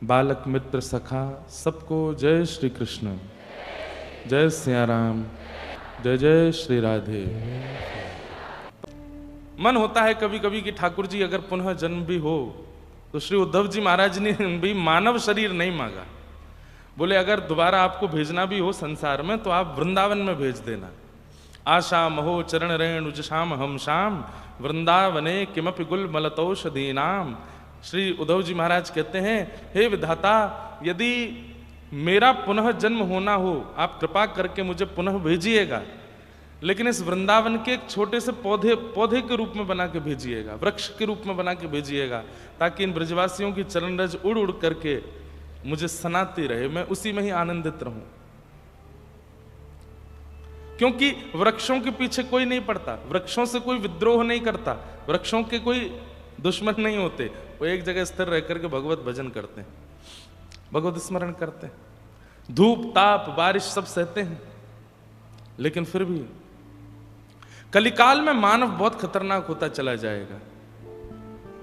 बालक मित्र सखा सबको जय श्री कृष्ण, जय सिया राम, जय जय श्री राधे। मन होता है कभी कभी कि ठाकुर जी अगर पुनः जन्म भी हो तो श्री उद्धव जी महाराज ने भी मानव शरीर नहीं मांगा। बोले अगर दोबारा आपको भेजना भी हो संसार में तो आप वृंदावन में भेज देना। आशा महो चरण रेणुजशाम हम शाम वृंदावने किमपि गुल मलतौषधीनाम। श्री उद्धव जी महाराज कहते हैं, हे विधाता, यदि मेरा पुनः जन्म होना हो आप कृपा करके मुझे पुनः भेजिएगा, लेकिन इस वृंदावन के एक छोटे से पौधे के रूप में बना के भेजिएगा, वृक्ष के रूप में बना के भेजिएगा, ताकि इन ब्रजवासियों की चरण रज उड़ उड़ करके मुझे सनाती रहे, मैं उसी में ही आनंदित रहूं। क्योंकि वृक्षों के पीछे कोई नहीं पड़ता, वृक्षों से कोई विद्रोह नहीं करता, वृक्षों के कोई दुश्मन नहीं होते। वो एक जगह स्थिर रह करके भगवत भजन करते हैं, भगवत स्मरण करते हैं, धूप ताप बारिश सब सहते हैं। लेकिन फिर भी कलिकाल में मानव बहुत खतरनाक होता चला जाएगा।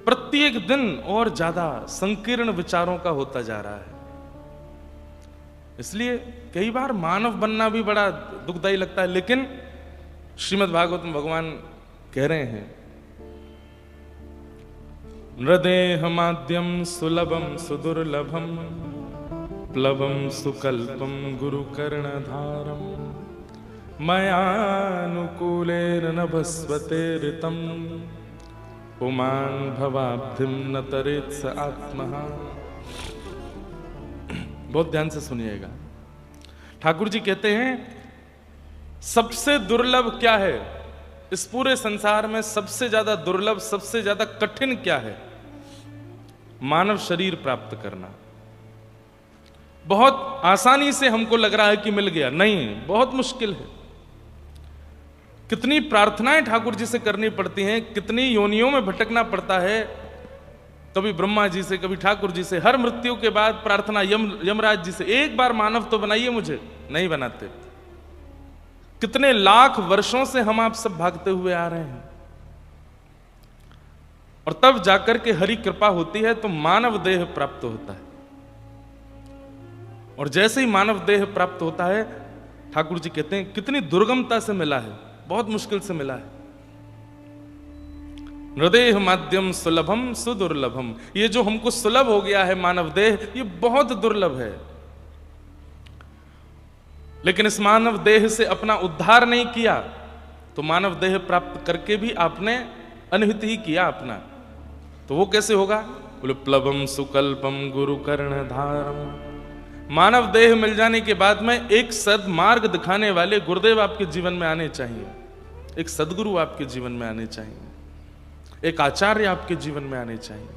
प्रत्येक दिन और ज्यादा संकीर्ण विचारों का होता जा रहा है। इसलिए कई बार मानव बनना भी बड़ा दुखदायी लगता है। लेकिन श्रीमद् भागवत में भगवान कह रहे हैं, नृदेह माद्यम सुलभम सुदुर्लभम प्लवम सुकल्पम गुरु कर्णधारम मयानुकूलेन नभस्वते ऋतम पुमान् भवाब्धिम न तरेत् स आत्महा। बहुत ध्यान से सुनिएगा। ठाकुर जी कहते हैं सबसे दुर्लभ क्या है इस पूरे संसार में, सबसे ज्यादा दुर्लभ, सबसे ज्यादा कठिन क्या है? मानव शरीर प्राप्त करना। बहुत आसानी से हमको लग रहा है कि मिल गया, नहीं, बहुत मुश्किल है। कितनी प्रार्थनाएं ठाकुर जी से करनी पड़ती हैं, कितनी योनियों में भटकना पड़ता है, कभी ब्रह्मा जी से, कभी ठाकुर जी से, हर मृत्यु के बाद प्रार्थना यमराज जी से, एक बार मानव तो बनाइए मुझे, नहीं बनाते। कितने लाख वर्षों से हम आप सब भागते हुए आ रहे हैं, और तब जाकर के हरि कृपा होती है तो मानव देह प्राप्त होता है। और जैसे ही मानव देह प्राप्त होता है, ठाकुर जी कहते हैं कितनी दुर्गमता से मिला है, बहुत मुश्किल से मिला है। नृदेह माध्यम सुलभम सुदुर्लभम, ये जो हमको सुलभ हो गया है मानव देह, ये बहुत दुर्लभ है। लेकिन इस मानव देह से अपना उद्धार नहीं किया तो मानव देह प्राप्त करके भी आपने अनहित ही किया अपना। तो वो कैसे होगा? बोले प्लवम सुकल्पम गुरु कर्णधारम। मानव देह मिल जाने के बाद में एक सद्मार्ग दिखाने वाले गुरुदेव आपके जीवन में आने चाहिए, एक सदगुरु आपके जीवन में आने चाहिए, एक आचार्य आपके जीवन में आने चाहिए।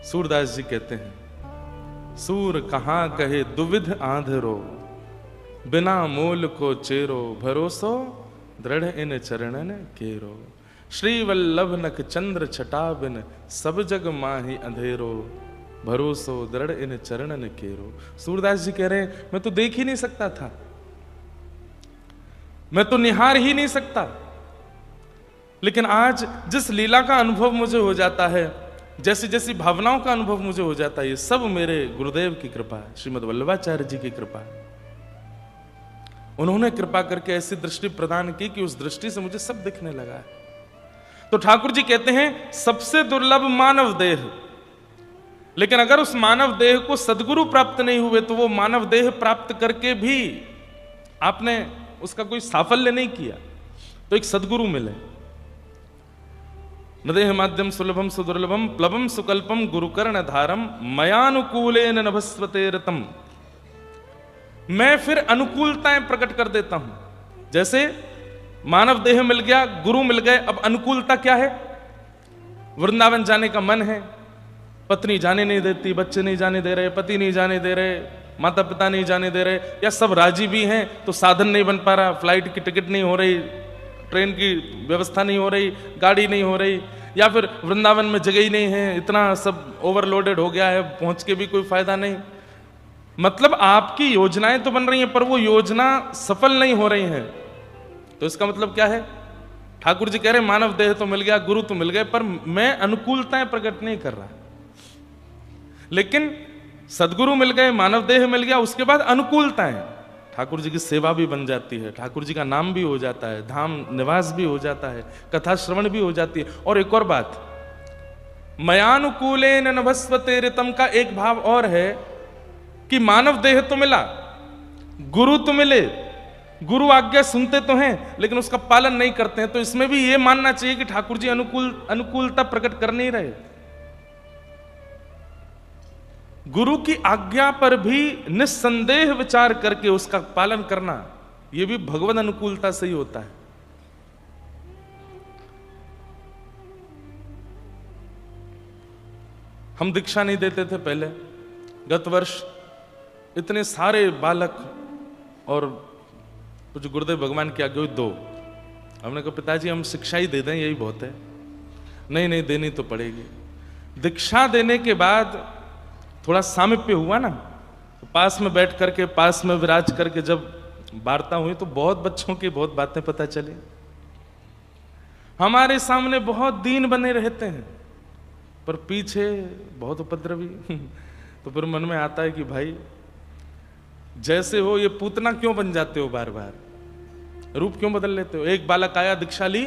सूरदास जी कहते हैं, सूर कहां कहे दुविध आंधरो बिना मोल को चेरो भरोसो दृढ़ इन चरणन केरो। श्री वल्लभ नख चंद्र छटा बिन सब जग माही अंधेरो भरोसो दृढ़ इन चरणन केरो। सूरदास जी कह रहे हैं, मैं तो देख ही नहीं सकता था, मैं तो निहार ही नहीं सकता, लेकिन आज जिस लीला का अनुभव मुझे हो जाता है, जैसी जैसी भावनाओं का अनुभव मुझे हो जाता है, ये सब मेरे गुरुदेव की कृपा है, श्रीमद् वल्लभाचार्य जी की कृपा है। उन्होंने कृपा करके ऐसी दृष्टि प्रदान की कि उस दृष्टि से मुझे सब दिखने लगा है। तो ठाकुर जी कहते हैं सबसे दुर्लभ मानव देह, लेकिन अगर उस मानव देह को सदगुरु प्राप्त नहीं हुए तो वो मानव देह प्राप्त करके भी आपने उसका कोई साफल्य नहीं किया, तो एक सदगुरु मिले। नदेह माध्यम सुलभम सुदुर्लभम प्लवम सुकल्पम गुरुकर्ण धारम मयानुकूलेन नभस्वते रतम। मैं फिर अनुकूलताएं प्रकट कर देता हूं। जैसे मानव देह मिल गया, गुरु मिल गए, अब अनुकूलता क्या है? वृंदावन जाने का मन है, पत्नी जाने नहीं देती, बच्चे नहीं जाने दे रहे, पति नहीं जाने दे रहे, माता पिता नहीं जाने दे रहे, या सब राजी भी हैं तो साधन नहीं बन पा रहा, फ्लाइट की टिकट नहीं हो रही, ट्रेन की व्यवस्था नहीं हो रही, गाड़ी नहीं हो रही, या फिर वृंदावन में जगह ही नहीं है, इतना सब ओवरलोडेड हो गया है, पहुंच के भी कोई फायदा नहीं। मतलब आपकी योजनाएं तो बन रही हैं पर वो योजना सफल नहीं हो रही हैं। तो इसका मतलब क्या है? ठाकुर जी कह रहे मानव देह तो मिल गया, गुरु तो मिल गए, पर मैं अनुकूलताएं प्रकट नहीं कर रहा। लेकिन सदगुरु मिल गए, मानव देह मिल गया, उसके बाद अनुकूलताएं, ठाकुर जी की सेवा भी बन जाती है, ठाकुर जी का नाम भी हो जाता है, धाम निवास भी हो जाता है, कथा श्रवण भी हो जाती है। और एक और बात, मयानुकूलेन नभस्वते ऋतम का एक भाव और है कि मानव देह तो मिला, गुरु तो मिले, गुरु आज्ञा सुनते तो हैं लेकिन उसका पालन नहीं करते हैं, तो इसमें भी यह मानना चाहिए कि ठाकुर जी अनुकूलता प्रकट कर नहीं रहे। गुरु की आज्ञा पर भी निस्संदेह विचार करके उसका पालन करना, यह भी भगवत अनुकूलता से ही होता है। हम दीक्षा नहीं देते थे पहले, गत वर्ष इतने सारे बालक और कुछ गुरुदेव भगवान की आज्ञा हुई 2, हमने कहा पिताजी हम शिक्षा ही दे दें, यही बहुत है। नहीं देनी तो पड़ेगी। दीक्षा देने के बाद थोड़ा सामिप्य हुआ ना, तो पास में बैठ करके, पास में विराज करके जब वार्ता हुई तो बहुत बच्चों की बहुत बातें पता चली। हमारे सामने बहुत दीन बने रहते हैं पर पीछे बहुत उपद्रवी। तो फिर मन में आता है कि भाई जैसे हो ये पूतना क्यों बन जाते हो, बार बार रूप क्यों बदल लेते हो। एक बालक आया, दीक्षा ली,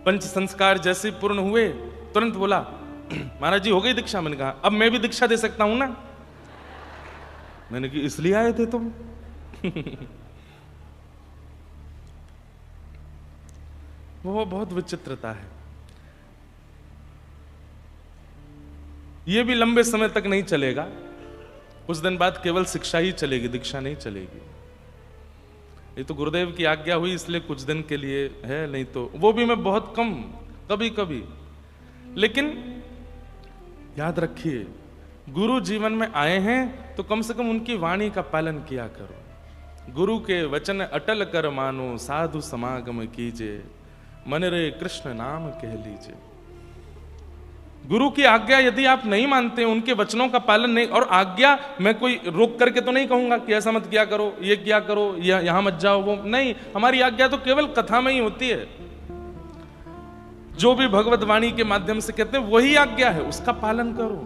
पंच संस्कार जैसे पूर्ण हुए तुरंत बोला महाराज जी हो गई दीक्षा। मैंने कहा अब मैं भी दीक्षा दे सकता हूं ना। मैंने कहा इसलिए आए थे तुम। वो बहुत विचित्रता है। ये भी लंबे समय तक नहीं चलेगा, कुछ दिन बाद केवल शिक्षा ही चलेगी, दीक्षा नहीं चलेगी। ये तो गुरुदेव की आज्ञा हुई इसलिए कुछ दिन के लिए है, नहीं तो वो भी मैं बहुत कम, कभी कभी। लेकिन याद रखिए गुरु जीवन में आए हैं तो कम से कम उनकी वाणी का पालन किया करो। गुरु के वचन अटल कर मानो, साधु समागम कीजिए, मन रे कृष्ण नाम कह लीजिए। गुरु की आज्ञा यदि आप नहीं मानते, उनके वचनों का पालन नहीं, और आज्ञा मैं कोई रोक करके तो नहीं कहूंगा कि ऐसा मत किया करो, ये किया करो, यहां मत जाओ, वो नहीं। हमारी आज्ञा तो केवल कथा में ही होती है। जो भी भगवत वाणी के माध्यम से कहते हैं वही आज्ञा है, उसका पालन करो।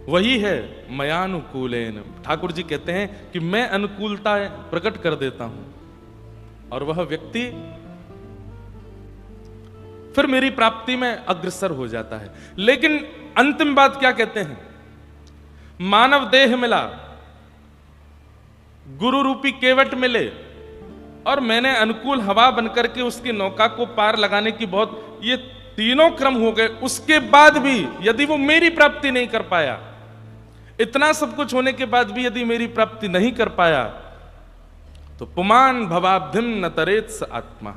वही है मयानुकूलेन। ठाकुर जी कहते हैं कि मैं अनुकूलता प्रकट कर देता हूं और वह व्यक्ति फिर मेरी प्राप्ति में अग्रसर हो जाता है। लेकिन अंतिम बात क्या कहते हैं, मानव देह मिला, गुरु रूपी केवट मिले, और मैंने अनुकूल हवा बनकर के उसकी नौका को पार लगाने की बहुत, ये तीनों क्रम हो गए। उसके बाद भी यदि वो मेरी प्राप्ति नहीं कर पाया, इतना सब कुछ होने के बाद भी यदि मेरी प्राप्ति नहीं कर पाया, तो पुमान भवाब्धिम न तरेत्स आत्मा।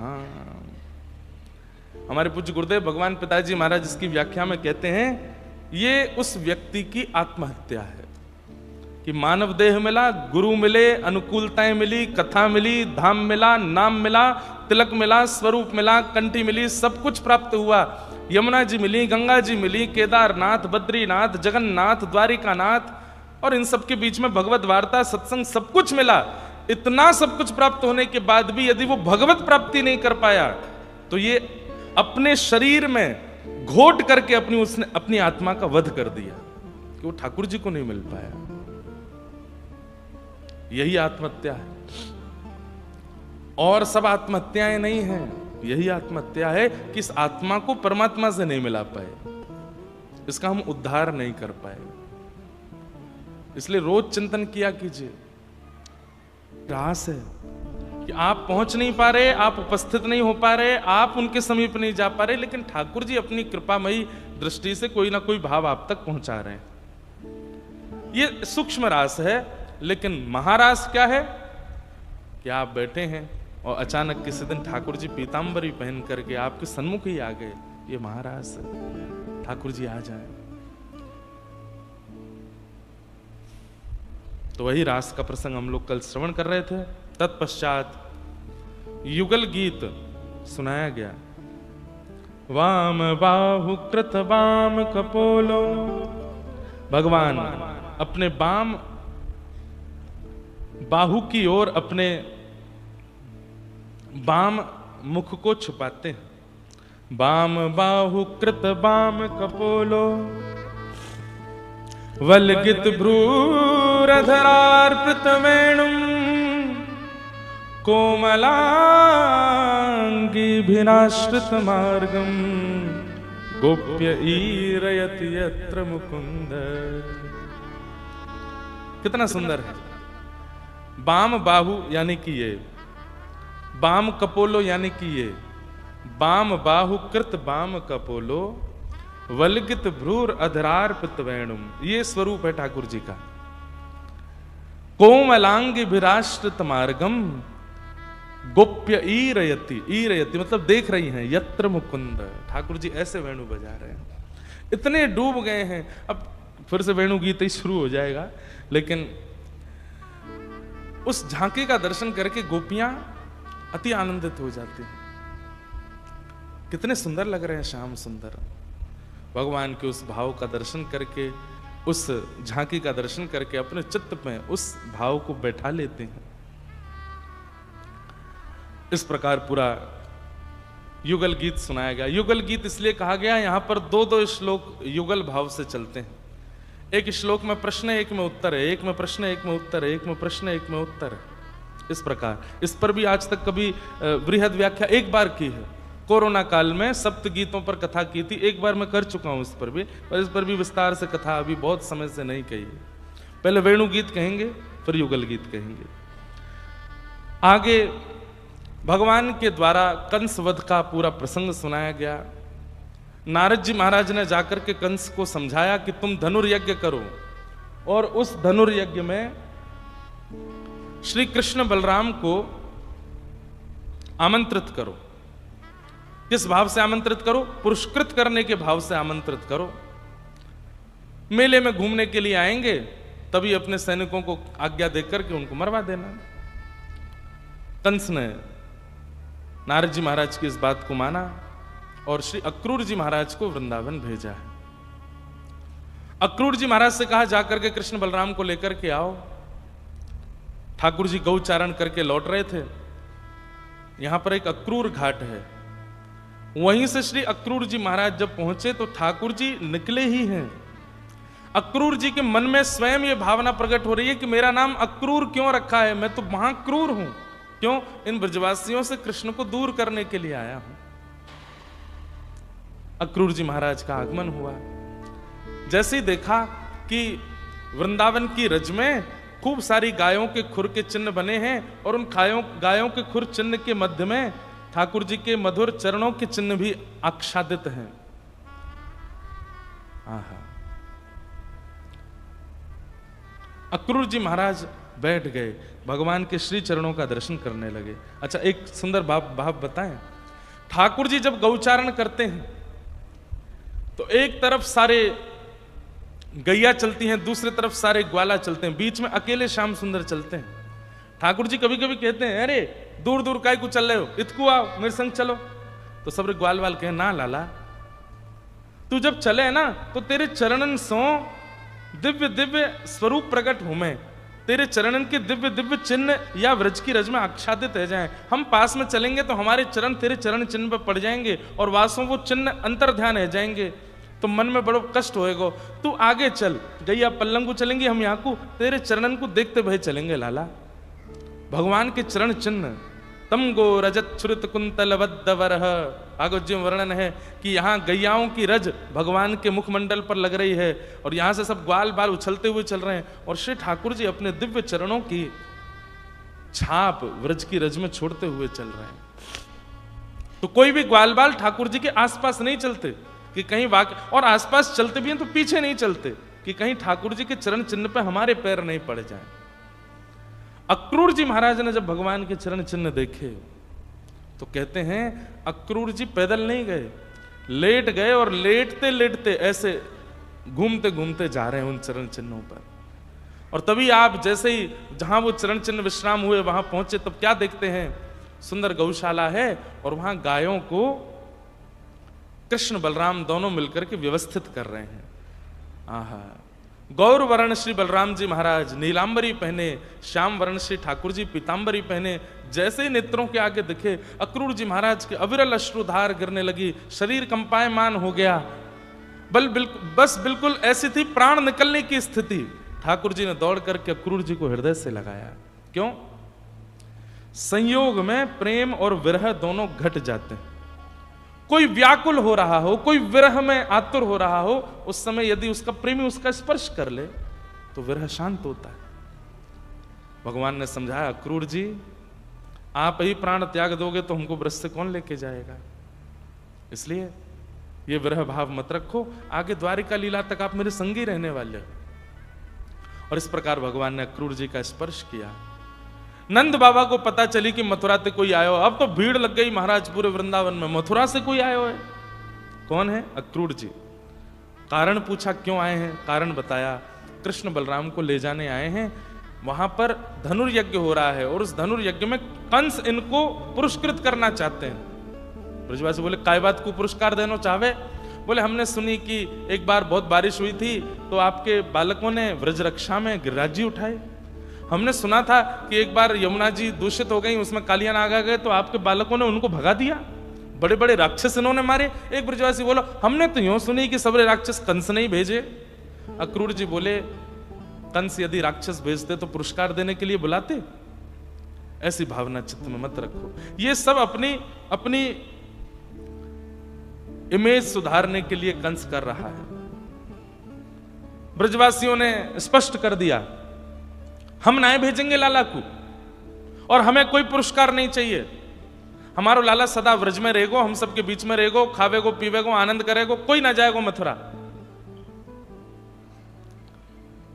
हमारे पूज्य गुरुदेव भगवान पिताजी महाराज इसकी व्याख्या में कहते हैं ये उस व्यक्ति की आत्महत्या है कि मानव देह मिला, गुरु मिले, अनुकूलताएं मिली, कथा मिली, धाम मिला, नाम मिला, तिलक मिला, स्वरूप मिला, कंठी मिली, सब कुछ प्राप्त हुआ। यमुना जी मिली, गंगा जी मिली, केदारनाथ, बद्रीनाथ, जगन्नाथ, द्वारिकानाथ, और इन सब के बीच में भगवत वार्ता, सत्संग, सब कुछ मिला। इतना सब कुछ प्राप्त होने के बाद भी यदि वो भगवत प्राप्ति नहीं कर पाया, तो ये अपने शरीर में घोट करके उसने अपनी आत्मा का वध कर दिया कि वो ठाकुर जी को नहीं मिल पाया। यही आत्महत्या है, और सब आत्महत्याएं नहीं हैं। यही आत्महत्या है कि इस आत्मा को परमात्मा से नहीं मिला पाए, इसका हम उद्धार नहीं कर पाए। इसलिए रोज चिंतन किया कीजिए। रास है कि आप पहुंच नहीं पा रहे, आप उपस्थित नहीं हो पा रहे, आप उनके समीप नहीं जा पा रहे, लेकिन ठाकुर जी अपनी कृपामयी दृष्टि से कोई ना कोई भाव आप तक पहुंचा रहे हैं। ये सूक्ष्म रास है। लेकिन महारास क्या है कि आप बैठे हैं और अचानक किसी दिन ठाकुर जी पीतांबरी पहन करके आपके सन्मुख ही आ गए, ये महारास है। ठाकुर जी आ जाए तो वही रास का प्रसंग हम लोग कल श्रवण कर रहे थे। तत्पश्चात युगल गीत सुनाया गया। वाम बाहु कृत वाम कपोलो, भगवान अपने बाम बाहु की ओर अपने बाम मुख को छुपाते हैं। बाम बाहु कृत बाम कपोलो वल्गित भ्रूरधरार्पित वेणुम कोमलांगीभिनाश्रित मार्गम गोप्य ईरयति यत्र मुकुंद। कितना सुंदर है। बाम बाहु यानी कि ये, बाम कपोलो यानी कि ये, बाम बाहु कृत बाम कपोलो वल्गित भ्रूर अधरार्पित वेणुम, ये स्वरूप है ठाकुर जी का। कोमलांग विराष्ट्रित मार्गम गोप्य ईरयति, ईरयति मतलब देख रही हैं, यत्र मुकुंद, ठाकुर जी ऐसे वेणु बजा रहे हैं, इतने डूब गए हैं। अब फिर से वेणु गीत ही शुरू हो जाएगा, लेकिन उस झांकी का दर्शन करके गोपियां अति आनंदित हो जाती हैं। कितने सुंदर लग रहे हैं श्याम सुंदर। भगवान के उस भाव का दर्शन करके, उस झांकी का दर्शन करके अपने चित्त में उस भाव को बैठा लेते हैं। इस प्रकार पूरा युगल गीत सुनाया गया। युगल गीत इसलिए कहा गया, यहां पर दो दो श्लोक युगल भाव से चलते हैं। एक श्लोक में प्रश्न है, एक में उत्तर है, एक में प्रश्न है, एक में उत्तर है, एक में प्रश्न है, एक में उत्तर है। इस प्रकार इस पर भी आज तक कभी बृहद व्याख्या एक बार की है। कोरोना काल में सप्त गीतों पर कथा की थी, एक बार मैं कर चुका हूं इस पर भी, पर इस पर भी विस्तार से कथा अभी बहुत समय से नहीं कही है। पहले वेणु गीत कहेंगे, फिर युगल गीत कहेंगे। आगे भगवान के द्वारा कंस वध का पूरा प्रसंग सुनाया गया। नारद जी महाराज ने जाकर के कंस को समझाया कि तुम धनुर्यज्ञ करो, और उस धनुर्यज्ञ में श्री कृष्ण बलराम को आमंत्रित करो। किस भाव से आमंत्रित करो? पुरस्कृत करने के भाव से आमंत्रित करो। मेले में घूमने के लिए आएंगे, तभी अपने सैनिकों को आज्ञा देकर के उनको मरवा देना। कंस ने नारद जी महाराज की इस बात को माना और श्री अक्रूर जी महाराज को वृंदावन भेजा है। अक्रूर जी महाराज से कहा जाकर के कृष्ण बलराम को लेकर के आओ। ठाकुर जी गौचारण करके लौट रहे थे। यहां पर एक अक्रूर घाट है, वहीं से श्री अक्रूर जी महाराज जब पहुंचे तो ठाकुर जी निकले ही हैं। अक्रूर जी के मन में स्वयं ये भावना प्रकट हो रही है कि मेरा नाम अक्रूर क्यों रखा है, मैं तो महाक्रूर हूं। क्यों? इन ब्रजवासियों से कृष्ण को दूर करने के लिए आया हूं। अक्रूर जी महाराज का आगमन हुआ। जैसे ही देखा कि वृंदावन की रज में खूब सारी गायों के खुर के चिन्ह बने हैं और उन गायों के खुर चिन्ह के मध्य में ठाकुर जी के मधुर चरणों के चिन्ह भी आच्छादित हैं। आहा, अक्रूर जी महाराज बैठ गए, भगवान के श्री चरणों का दर्शन करने लगे। अच्छा, एक सुंदर भाव बताएं। ठाकुर जी जब गौचारण करते हैं तो एक तरफ सारे गैया चलती हैं, दूसरी तरफ सारे ग्वाला चलते हैं, बीच में अकेले श्याम सुंदर चलते हैं। ठाकुर जी कभी कभी कहते हैं, अरे दूर दूर काय को चल रहे हो, इतकू आओ मेरे संग चलो। तो सब ग्वाल वाल कहे, ना लाला, तू जब चले ना तो तेरे चरणन सो दिव्य दिव्य स्वरूप प्रकट हो, मैं तेरे चरणन के दिव्य दिव्य चिन्ह या व्रज की रज में आच्छादित रह जाएं। हम पास में चलेंगे तो हमारे चरण तेरे चरण चिन्ह पर पड़ जाएंगे और वासों वो चिन्ह अंतर ध्यान रह जाएंगे, तो मन में बड़ो कष्ट होएगा। तू आगे चल, गैया पल्लंगू चलेंगी, हम यहाँ को तेरे चरणन को देखते भय चलेंगे लाला। भगवान के चरण चिन्ह तम गो रजत छुरित कुंतल वरह, भागवत जी में वर्णन है कि यहाँ गैयाओं की रज भगवान के मुखमंडल पर लग रही है और यहाँ से सब ग्वाल बाल उछलते हुए चल रहे हैं और श्री ठाकुर जी अपने दिव्य चरणों की छाप व्रज की रज में छोड़ते हुए चल रहे हैं। तो कोई भी ग्वाल बाल ठाकुर जी के आसपास नहीं चलते कि कहीं और आसपास चलते भी हैं तो पीछे नहीं चलते कि कहीं ठाकुर जी के चरण चिन्ह पे हमारे पैर नहीं पड़ जाएं। अक्रूर जी महाराज ने जब भगवान के चरण चिन्ह देखे तो कहते हैं अक्रूर जी पैदल नहीं गए, लेट गए और लेटते लेटते ऐसे घूमते घूमते जा रहे हैं उन चरण चिन्हों पर। और तभी आप जैसे ही जहां वो चरण चिन्ह विश्राम हुए वहां पहुंचे, तब क्या देखते हैं? सुंदर गौशाला है और वहां गायों को कृष्ण बलराम दोनों मिलकर के व्यवस्थित कर रहे हैं। आहा, गौर वर्ण श्री बलराम जी महाराज नीलांबरी पहने, श्याम वर्ण श्री ठाकुर जी पीतांबरी पहने, जैसे ही नेत्रों के आगे दिखे अक्रूर जी महाराज के अविरल अश्रुधार गिरने लगी, शरीर कंपायमान हो गया। बस बिल्कुल ऐसी थी प्राण निकलने की स्थिति। ठाकुर जी ने दौड़ करके अक्रूर जी को हृदय से लगाया। क्यों? संयोग में प्रेम और विरह दोनों घट जाते हैं। कोई व्याकुल हो रहा हो, कोई विरह में आतुर हो रहा हो, उस समय यदि उसका प्रेमी उसका स्पर्श कर ले तो विरह शांत होता है। भगवान ने समझाया, अक्रूर जी आप ही प्राण त्याग दोगे तो हमको ब्रज से कौन लेके जाएगा, इसलिए ये विरह भाव मत रखो, आगे द्वारिका लीला तक आप मेरे संगी रहने वाले हो। और इस प्रकार भगवान ने अक्रूर जी का स्पर्श किया। नंद बाबा को पता चली कि मथुरा से कोई आयो, अब तो भीड़ लग गई महाराज पूरे वृंदावन में, मथुरा से कोई आयो है। कौन है? अक्रूर जी। कारण पूछा क्यों आए हैं, कारण बताया, कृष्ण बलराम को ले जाने आए हैं, वहां पर धनुर्यज्ञ हो रहा है और उस धनुर्यज्ञ में कंस इनको पुरस्कृत करना चाहते हैं। ब्रजवासी बोले काय बात को पुरस्कार देना चाहे? बोले हमने सुनी कि एक बार बहुत बारिश हुई थी तो आपके बालकों ने व्रज रक्षा में गिरिराज उठाए। हमने सुना था कि एक बार यमुना जी दूषित हो गई, उसमें कालिया नाग आ गए तो आपके बालकों ने उनको भगा दिया, बड़े बड़े राक्षस इन्होंने मारे। एक ब्रजवासी बोला हमने तो यूं सुनी कि सबरे राक्षस कंस नहीं भेजे। अक्रूर जी बोले कंस यदि राक्षस भेजते तो पुरस्कार देने के लिए बुलाते, ऐसी भावना चित्त में मत रखो। ये सब अपनी अपनी इमेज सुधारने के लिए कंस कर रहा है। ब्रजवासियों ने स्पष्ट कर दिया हम ना भेजेंगे लाला को और हमें कोई पुरस्कार नहीं चाहिए, हमारो लाला सदा व्रज में रहेगो, हम सबके बीच में रहेगो, खावेगो पीवेगो आनंद करेगो, कोई ना जाएगो मथुरा।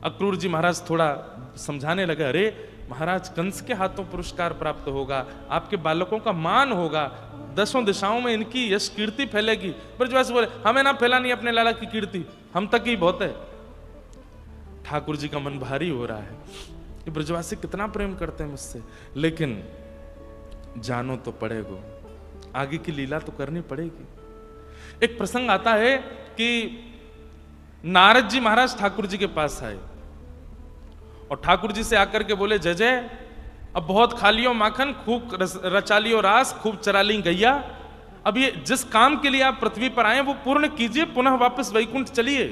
अक्रूर जी महाराज थोड़ा समझाने लगे, अरे महाराज कंस के हाथों पुरस्कार प्राप्त होगा, आपके बालकों का मान होगा, दसों दिशाओं में इनकी यश कीर्ति फैलेगी। ब्रजवासी बोले हमें ना फैलानी अपने लाला की कीर्ति, हम तक ही बहुत है। ठाकुर जी का मन भारी हो रहा है, ये ब्रजवासी कितना प्रेम करते हैं मुझसे, लेकिन जानो तो पड़ेगो, आगे की लीला तो करनी पड़ेगी। एक प्रसंग आता है कि नारद जी महाराज ठाकुर जी के पास आए और ठाकुर जी से आकर के बोले जय जय, अब बहुत खा लियो माखन, खूब रचा लियो रास, खूब चरा ली गैया, अब ये जिस काम के लिए आप पृथ्वी पर आए वो पूर्ण कीजिए, पुनः वापस वैकुंठ चलिए।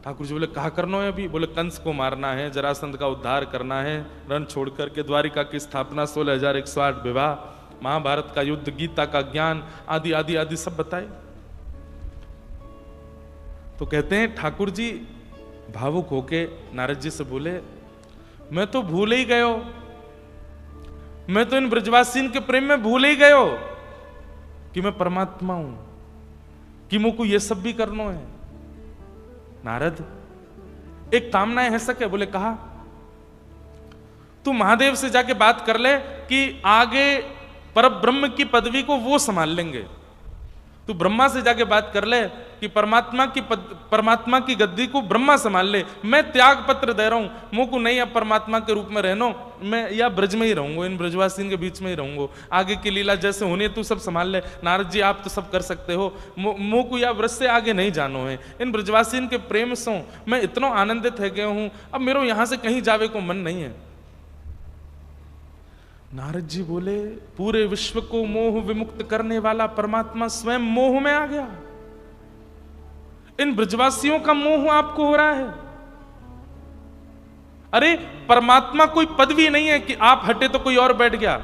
ठाकुर जी बोले कहा करना है अभी? बोले कंस को मारना है, जरासंध का उद्धार करना है, रण छोड़ करके द्वारिका की स्थापना, 16,108 विवाह, महाभारत का युद्ध, गीता का ज्ञान आदि आदि आदि सब बताए। तो कहते हैं ठाकुर जी भावुक होके नारद जी से बोले मैं तो भूल ही गयो, मैं तो इन ब्रजवासीन के प्रेम में भूल ही गयो कि मैं परमात्मा हूं, कि मुझको ये सब भी करना है। नारद एक कामना है सके? बोले कहा तू महादेव से जाके बात कर ले कि आगे परब्रह्म की पदवी को वो संभाल लेंगे। तू ब्रह्मा से जाके बात कर ले कि परमात्मा की गद्दी को ब्रह्मा संभाल ले, मैं त्याग पत्र दे रहा हूं, मुझको नहीं अब परमात्मा के रूप में रहना, मैं या ब्रज में ही रहूंगा, इन ब्रजवासियों के बीच में ही रहूंगा, आगे की लीला जैसे होनी है तू सब संभाल ले। नारद जी आप तो सब कर सकते हो, मुंह को या ब्रज से आगे नहीं जानो है, इन ब्रजवासियों के प्रेम से मैं इतना आनंदित है गया हूं, अब मेरे यहां से कहीं जावे को मन नहीं है। नारद जी बोले पूरे विश्व को मोह विमुक्त करने वाला परमात्मा स्वयं मोह में आ गया, इन ब्रजवासियों का मोह आपको हो रहा है। अरे परमात्मा कोई पदवी नहीं है कि आप हटे तो कोई और बैठ गया,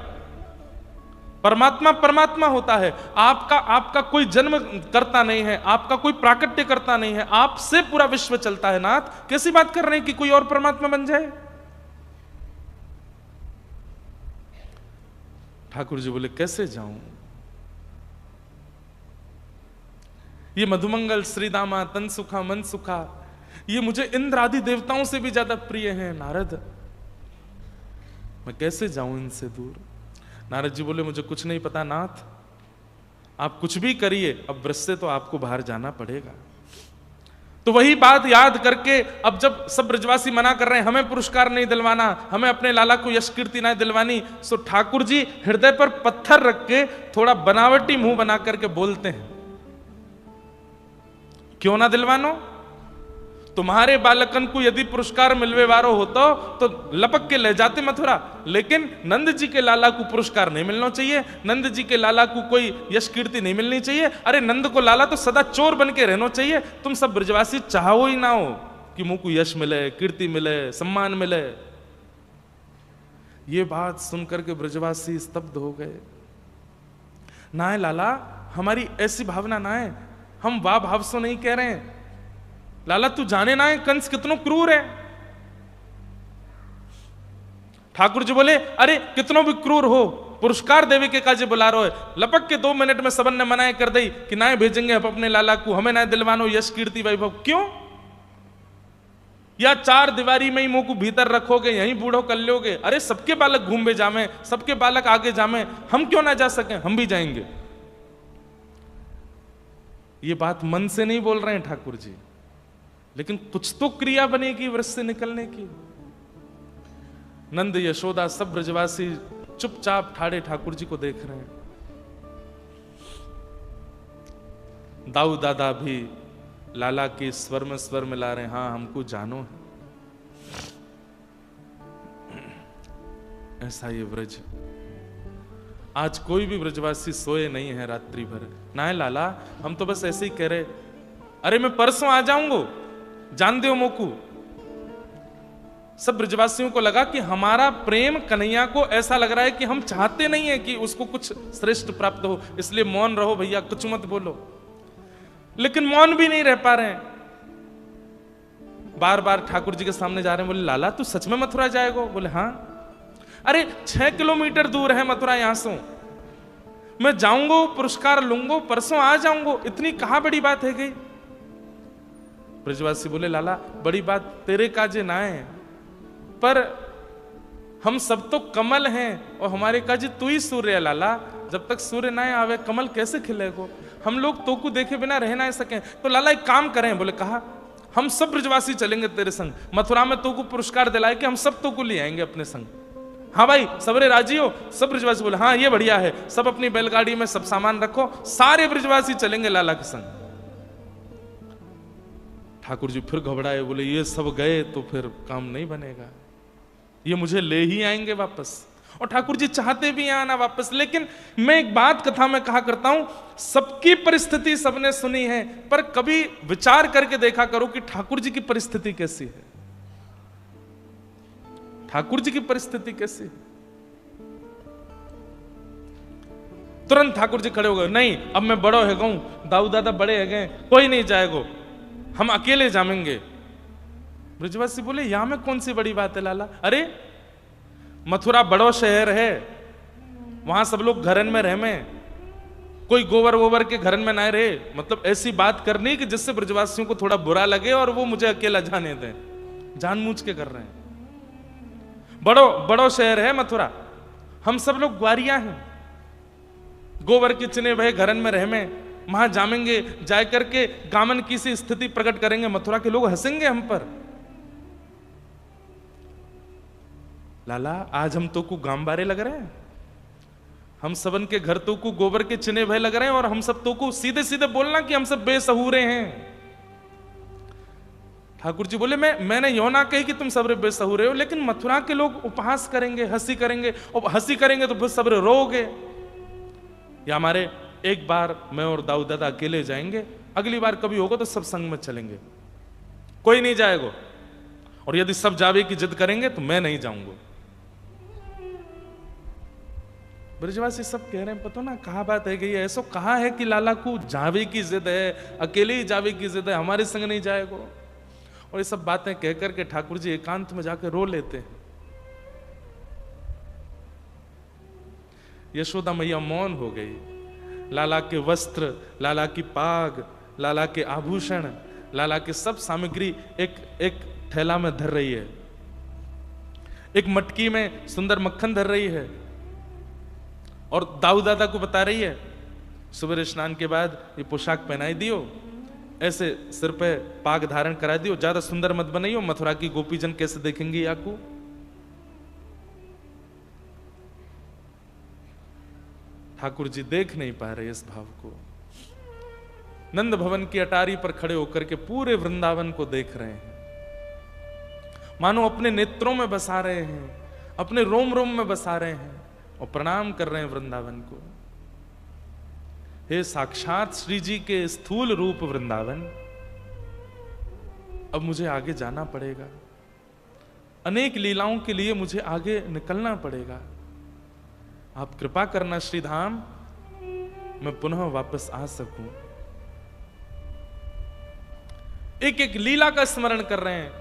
परमात्मा परमात्मा होता है। आपका कोई जन्म करता नहीं है, आपका कोई प्राकट्य करता नहीं है, आपसे पूरा विश्व चलता है। नाथ कैसी बात कर रहे हैं कि कोई और परमात्मा बन जाए? ठाकुर जी बोले कैसे जाऊं, ये मधुमंगल श्रीदामा तन सुखा मन सुखा ये मुझे इंद्र आदि देवताओं से भी ज्यादा प्रिय हैं नारद, मैं कैसे जाऊं इनसे दूर। नारद जी बोले मुझे कुछ नहीं पता नाथ, आप कुछ भी करिए, अब ब्रज से तो आपको बाहर जाना पड़ेगा। तो वही बात याद करके अब जब सब ब्रजवासी मना कर रहे हैं हमें पुरस्कार नहीं दिलवाना, हमें अपने लाला को यश कीर्ति नहीं दिलवानी, सो ठाकुर जी हृदय पर पत्थर रख के थोड़ा बनावटी मुंह बना करके बोलते हैं क्यों ना दिलवानो? तुम्हारे बालकन को यदि पुरस्कार मिलवे वारो होतो तो लपक के ले जाते मथुरा, लेकिन नंद जी के लाला को पुरस्कार नहीं मिलना चाहिए, नंद जी के लाला को कोई यश कीर्ति नहीं मिलनी चाहिए। अरे नंद को लाला तो सदा चोर बन के रहना चाहिए। तुम सब ब्रजवासी चाहो ही ना हो कि मुंह को यश मिले, कीर्ति मिले, सम्मान मिले। ये बात सुनकर के ब्रजवासी स्तब्ध हो गए। ना है लाला, हमारी ऐसी भावना ना है, हम वाह भाव से नहीं कह रहे हैं। लाला तू जाने ना है कंस कितनो क्रूर है। ठाकुर जी बोले अरे कितनो भी क्रूर हो, पुरस्कार देवे के काजे बुला रहे हो। लपक के 2 मिनट में सबन ने मनाए कर दी कि ना भेजेंगे हम अपने लाला को, हमें ना दिलवानो यश कीर्ति वैभव। क्यों? या 4 दीवारी में ही मुंह को भीतर रखोगे, यहीं बूढ़ो कर लोगे। अरे सबके बालक घूमे जामे, सबके बालक आगे जामे, हम क्यों ना जा सके? हम भी जाएंगे। ये बात मन से नहीं बोल रहे हैं ठाकुर जी, लेकिन कुछ तो क्रिया बनेगी वृक्ष से निकलने की। नंद यशोदा सब ब्रजवासी चुपचाप ठाड़े ठाकुर जी को देख रहे हैं। दाऊ दादा भी लाला के स्वर में ला रहे हैं, हाँ हमको जानो है। ऐसा ये ब्रज, आज कोई भी ब्रजवासी सोए नहीं है रात्रि भर। ना है लाला, हम तो बस ऐसे ही कह रहे, अरे मैं परसों आ जाऊंगा, जान दो मोकू। सब ब्रजवासियों को लगा कि हमारा प्रेम कन्हैया को ऐसा लग रहा है कि हम चाहते नहीं है कि उसको कुछ श्रेष्ठ प्राप्त हो, इसलिए मौन रहो भैया, कुछ मत बोलो। लेकिन मौन भी नहीं रह पा रहे हैं, बार बार ठाकुर जी के सामने जा रहे हैं। बोले लाला तू सच में मथुरा जाएगा? बोले हाँ। अरे 6 किलोमीटर दूर है मथुरा यहां से, मैं जाऊंगा, पुरस्कार लूंगा, परसों आ जाऊंगा, इतनी कहां बड़ी बात है गई? ब्रजवासी बोले लाला बड़ी बात तेरे काजे ना है, पर हम सब तो कमल हैं और हमारे काजे तू ही सूर्य है लाला। जब तक सूर्य ना आवे कमल कैसे खिलेगो? हम लोग तो को देखे बिना रह ना सकें। तो लाला एक काम करें। बोले कहा, हम सब ब्रजवासी चलेंगे तेरे संग, मथुरा में तो को पुरस्कार दिलाए कि हम सब तो को ले आएंगे अपने संग। हाँ भाई सबरे राजी हो? सब ब्रजवासी बोले हाँ ये बढ़िया है, सब अपनी बैलगाड़ी में सब सामान रखो, सारे ब्रजवासी चलेंगे लाला के संग। ठाकुर जी फिर घबराए, बोले ये सब गए तो फिर काम नहीं बनेगा, ये मुझे ले ही आएंगे वापस। और ठाकुर जी चाहते भी आना वापस, लेकिन मैं एक बात कथा में कहा करता हूं, सबकी परिस्थिति सबने सुनी है, पर कभी विचार करके देखा करो कि ठाकुर जी की परिस्थिति कैसी है। ठाकुर जी की परिस्थिति कैसी है? तुरंत ठाकुर जी खड़े हो गए, नहीं अब मैं बड़ो है गऊ, दाऊ दादा बड़े है गए, कोई नहीं जाएगो, हम अकेले जामेंगे। ब्रजवासी बोले यहां में कौन सी बड़ी बात है लाला? अरे मथुरा बड़ो शहर है, वहां सब लोग घरन में रह में, कोई गोबर वोबर के घरन में ना रहे। मतलब ऐसी बात करनी कि जिससे ब्रजवासियों को थोड़ा बुरा लगे और वो मुझे अकेला जाने दें, जानबूझ के कर रहे हैं। बड़ो शहर है मथुरा, हम सब लोग ग्वारिया हैं, गोबर के चिने भय घरन में रह में, वहां जामेंगे, जाए करके गामन की सी स्थिति प्रकट करेंगे, मथुरा के लोग हंसेंगे हम पर। लाला आज हम तो को गांव बारे लग रहे हैं, हम सबन के घर तो को गोबर के चिने भय लग रहे हैं, और हम सब तो को सीधे सीधे बोलना कि हम सब बेसहूरे हैं। ठाकुर जी बोले मैंने यो ना कही कि तुम सबरे बेसहूरे हो, लेकिन मथुरा के लोग उपहास करेंगे, हंसी करेंगे, और हंसी करेंगे तो फिर सबरे रोगे। या हमारे एक बार मैं और दाऊ दादा अकेले जाएंगे, अगली बार कभी होगा तो सब संग में चलेंगे, कोई नहीं जाएगा, और यदि सब जावे की जिद करेंगे तो मैं नहीं जाऊंगा। ब्रजवासी सब कह रहे हैं पता ना कहा बात है गई, ऐसा कहा है कि लाला को जावे की जिद है, अकेले ही जावे की जिद है, हमारे संग नहीं जाएगा। और ये सब बातें कह करके ठाकुर जी एकांत में जाकर रो लेते हैं। यशोदा मैया मौन हो गई। लाला के वस्त्र, लाला की पाग, लाला के आभूषण, लाला के सब सामग्री एक थैला में धर रही है, एक मटकी में सुंदर मक्खन धर रही है, और दाऊ दादा को बता रही है सुबह स्नान के बाद ये पोशाक पहनाई दियो, ऐसे सिर पे पाग धारण करा दियो, ज्यादा सुंदर मत बनाइयो, मथुरा की गोपीजन कैसे देखेंगे आपको। ठाकुर जी देख नहीं पा रहे इस भाव को। नंद भवन की अटारी पर खड़े होकर के पूरे वृंदावन को देख रहे हैं, मानो अपने नेत्रों में बसा रहे हैं, अपने रोम रोम में बसा रहे हैं और प्रणाम कर रहे हैं वृंदावन को। हे साक्षात श्री जी के स्थूल रूप वृंदावन, अब मुझे आगे जाना पड़ेगा, अनेक लीलाओं के लिए मुझे आगे निकलना पड़ेगा। आप कृपा करना श्री धाम, मैं पुनः वापस आ सकूं। एक एक लीला का स्मरण कर रहे हैं,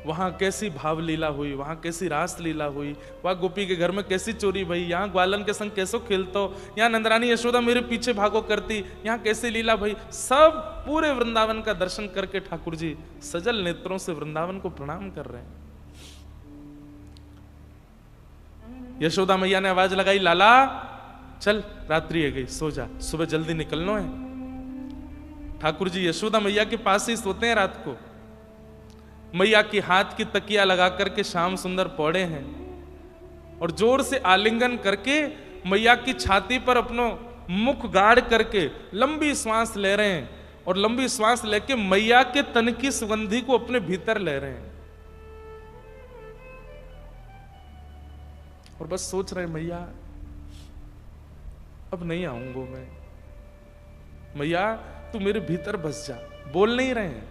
वहां कैसी भाव लीला हुई, वहां कैसी रास लीला हुई, वहां गोपी के घर में कैसी चोरी भई, यहाँ ग्वालन के संग कैसो खेलतो, यहाँ नंदरानी यशोदा मेरे पीछे भागो करती, यहाँ कैसी लीला भई। सब पूरे वृंदावन का दर्शन करके ठाकुर जी सजल नेत्रों से वृंदावन को प्रणाम कर रहे हैं। यशोदा मैया ने आवाज लगाई, लाला चल, रात्रि है गई, सो जा, सुबह जल्दी निकलना है। ठाकुर जी यशोदा मैया के पास ही सोते हैं रात को। मैया की हाथ की तकिया लगा करके श्याम सुंदर पौड़े हैं और जोर से आलिंगन करके मैया की छाती पर अपनो मुख गाड़ करके लंबी श्वास ले रहे हैं और लंबी श्वास लेके मैया के तन की सुगंधी को अपने भीतर ले रहे हैं और बस सोच रहे, मैया अब नहीं आऊंगा मैं, मैया तू मेरे भीतर बस जा। बोल नहीं रहे हैं,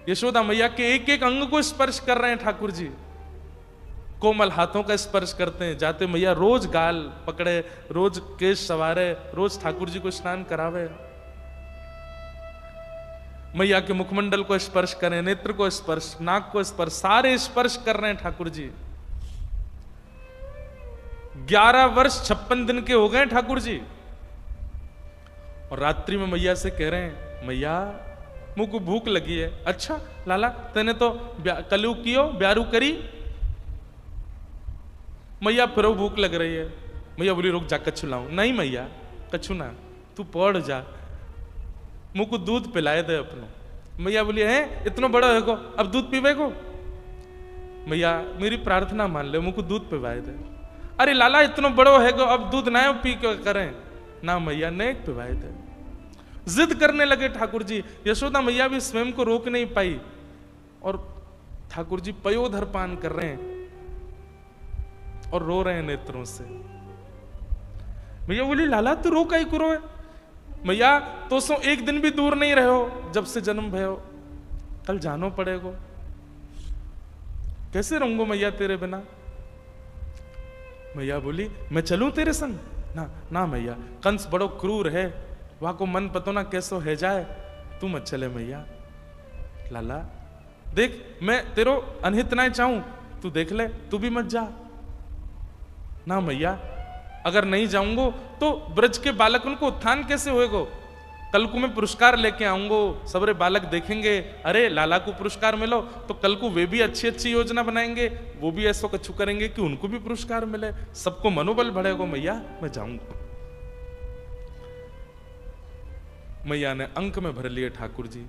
यशोदा मैया के एक एक अंग को स्पर्श कर रहे हैं ठाकुर जी, कोमल हाथों का स्पर्श करते हैं। जाते मैया रोज गाल पकड़े, रोज केश सवारे, रोज ठाकुर जी को स्नान करावे, मैया के मुखमंडल को स्पर्श करें, नेत्र को स्पर्श, नाक को स्पर्श, सारे स्पर्श कर रहे हैं ठाकुर जी। 11 वर्ष 56 दिन के हो गए ठाकुर जी और रात्रि में मैया से कह रहे हैं, मैया मुझ को भूख लगी है। अच्छा लाला, तेने तो कलू कियो, ब्यारू करी। मैया फिर भूख लग रही है। मैया बोली, रुक जा, कछु लाऊं। नहीं मैया, कछु ना, तू पड़ जा, मुझ को दूध पिलाए दे अपनो। मैया बोली, है इतना बड़ा है को, अब दूध पीवे को? मैया मेरी प्रार्थना मान ले, मुझ को दूध पिलाए दे। अरे लाला इतना बड़ो है को, अब दूध ना पी के करें ना। मैया ने पिलाए दे। जिद करने लगे ठाकुर जी। यशोदा मैया भी स्वयं को रोक नहीं पाई और ठाकुर जी पयोधर पान कर रहे हैं और रो रहे हैं नेत्रों से। मैया बोली, लाला तू रो काई करो है? मैया तो सो एक दिन भी दूर नहीं रहो, जब से जन्म भयो, कल जानो पड़ेगो। कैसे रहूंगो मैया तेरे बिना? मैया बोली, मैं चलूं तेरे संग? ना ना मैया, कंस बड़ो क्रूर है, वहां को मन पतो ना कैसो है जाए, तू मत चले मैया। लाला देख, मैं तेरो अनहित ना चाहूं, तू देख ले, तू भी मत जा। ना मैया, अगर नहीं जाऊंगो तो ब्रज के बालक उनको उत्थान कैसे होएगो? कल को मैं पुरस्कार लेके आऊंगो, सबरे बालक देखेंगे, अरे लाला को पुरस्कार मिलो, तो कल को वे भी अच्छी अच्छी योजना बनाएंगे, वो भी ऐसा कछु करेंगे कि उनको भी पुरस्कार मिले, सबको मनोबल बढ़ेगा। मैया मैं जाऊंगा। मैया ने अंक में भर लिए ठाकुर जी।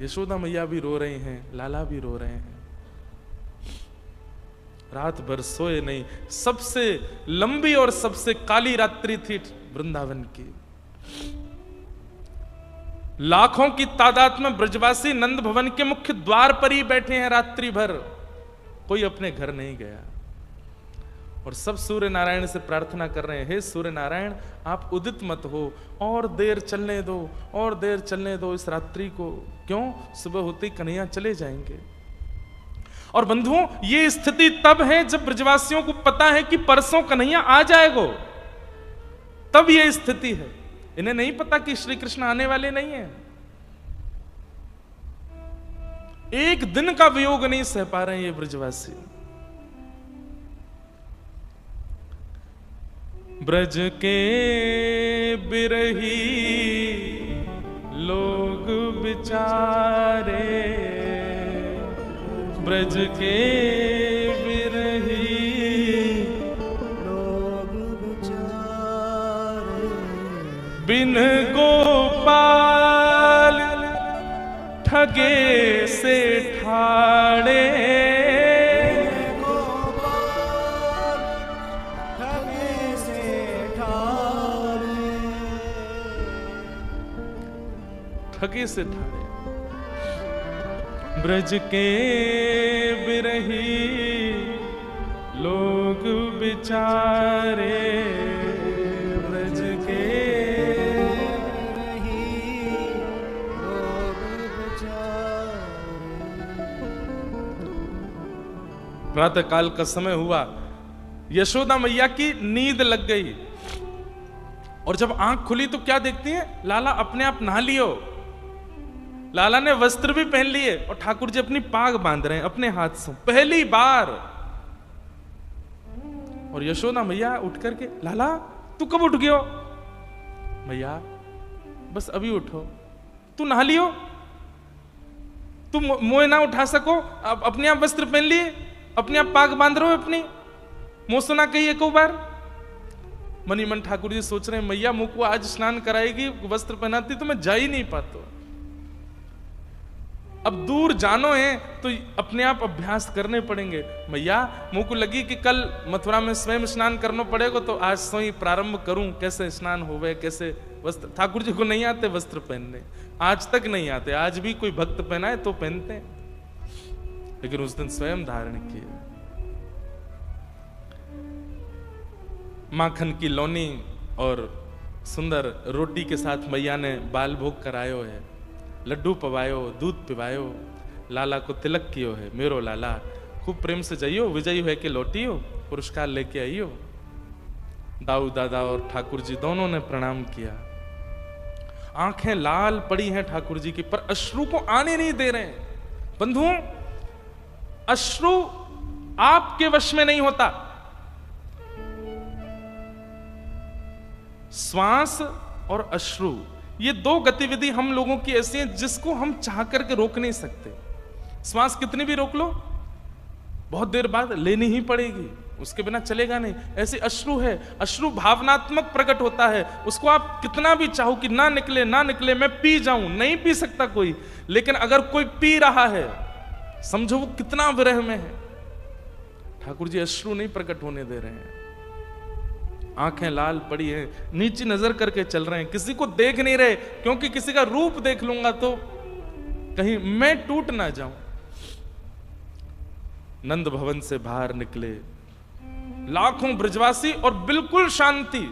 यशोदा मैया भी रो रही हैं, लाला भी रो रहे हैं। रात भर सोए नहीं। सबसे लंबी और सबसे काली रात्रि थी वृंदावन की। लाखों की तादाद में ब्रजवासी नंद भवन के मुख्य द्वार पर ही बैठे हैं रात्रि भर, कोई अपने घर नहीं गया और सब सूर्य नारायण से प्रार्थना कर रहे हैं, हे सूर्य नारायण आप उदित मत हो, और देर चलने दो, और देर चलने दो इस रात्रि को। क्यों? सुबह होते ही कन्हैया चले जाएंगे। और बंधुओं, ये स्थिति तब है जब ब्रजवासियों को पता है कि परसों कन्हैया आ जाएगो, तब ये स्थिति है। इन्हें नहीं पता कि श्री कृष्ण आने वाले नहीं है। एक दिन का वियोग नहीं सह पा रहे हैं ये ब्रजवासी। ब्रज के बिरही लोग बिचारे, ब्रज के बिरही लोग बिचारे, बिन गोपाल ठगे से ठाड़े, ठगे से ठाड़े। ब्रज के बिरही लोग बिचारे, ब्रज के बिरही लोग बिचारे। प्रातः काल का समय हुआ, यशोदा मैया की नींद लग गई और जब आंख खुली तो क्या देखती है, लाला अपने आप नहा लियो। लाला ने वस्त्र भी पहन लिए और ठाकुर जी अपनी पाग बांध रहे हैं अपने हाथ से पहली बार। और यशोदा मैया उठ करके, लाला तू कब उठ गयो? मैया बस अभी उठो। तू नहा लियो, तू मोए ना उठा सको, अब अपने आप वस्त्र पहन लिए, अपने आप पाग बांध रहे हो अपनी, मोह सुना कही एक बार। मनी मन ठाकुर जी सोच रहे हैं मैया मुझ को आज स्नान कराएगी, वस्त्र पहनाती तो मैं जा ही नहीं पाता। अब दूर जानो है तो अपने आप अभ्यास करने पड़ेंगे। मैया मुझ को लगी कि कल मथुरा में स्वयं स्नान करना पड़ेगा, तो आज से ही प्रारंभ करूं कैसे स्नान होवे, कैसे वस्त्र। ठाकुर जी को नहीं आते वस्त्र पहनने, आज तक नहीं आते। आज भी कोई भक्त पहनाए तो पहनते हैं, लेकिन उस दिन स्वयं धारण किए। माखन की लौनी और सुंदर रोटी के साथ मैया ने बाल भोग करायो है, लड्डू पवायो, दूध पिवायो, लाला को तिलक कियो है। मेरो लाला खूब प्रेम से जाइयो, विजयी है कि लौटियो, पुरस्कार लेके आइयो। दाऊ दादा और ठाकुर जी दोनों ने प्रणाम किया। आंखें लाल पड़ी हैं ठाकुर जी की, पर अश्रु को आने नहीं दे रहे हैं। बंधुओं, अश्रु आपके वश में नहीं होता। श्वास और अश्रु, ये दो गतिविधि हम लोगों की ऐसी है जिसको हम चाह करके रोक नहीं सकते। श्वास कितनी भी रोक लो, बहुत देर बाद लेनी ही पड़ेगी, उसके बिना चलेगा नहीं। ऐसे अश्रु है, अश्रु भावनात्मक प्रकट होता है, उसको आप कितना भी चाहो कि ना निकले ना निकले, मैं पी जाऊं, नहीं पी सकता कोई। लेकिन अगर कोई पी रहा है, समझो वो कितना विरह में है। ठाकुर जी अश्रु नहीं प्रकट होने दे रहे हैं। आंखें लाल पड़ी हैं, नीचे नजर करके चल रहे हैं, किसी को देख नहीं रहे, क्योंकि किसी का रूप देख लूंगा तो कहीं मैं टूट ना जाऊं। नंद भवन से बाहर निकले लाखों ब्रजवासी और बिल्कुल शांति,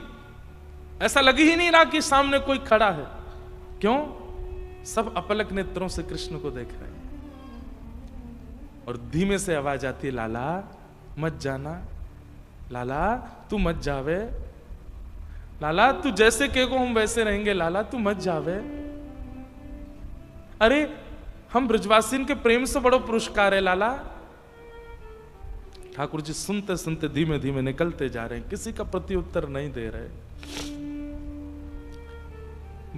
ऐसा लग ही नहीं रहा कि सामने कोई खड़ा है। क्यों? सब अपलक नेत्रों से कृष्ण को देख रहे हैं। और धीमे से आवाज आती है, लाला मत जाना, लाला तू मत जावे, लाला तू जैसे कहो हम वैसे रहेंगे, लाला तू मत जावे। अरे हम ब्रजवासी के प्रेम से बड़ो पुरस्कार है लाला। ठाकुर जी सुनते सुनते धीमे धीमे निकलते जा रहे हैं, किसी का प्रत्युत्तर नहीं दे रहे।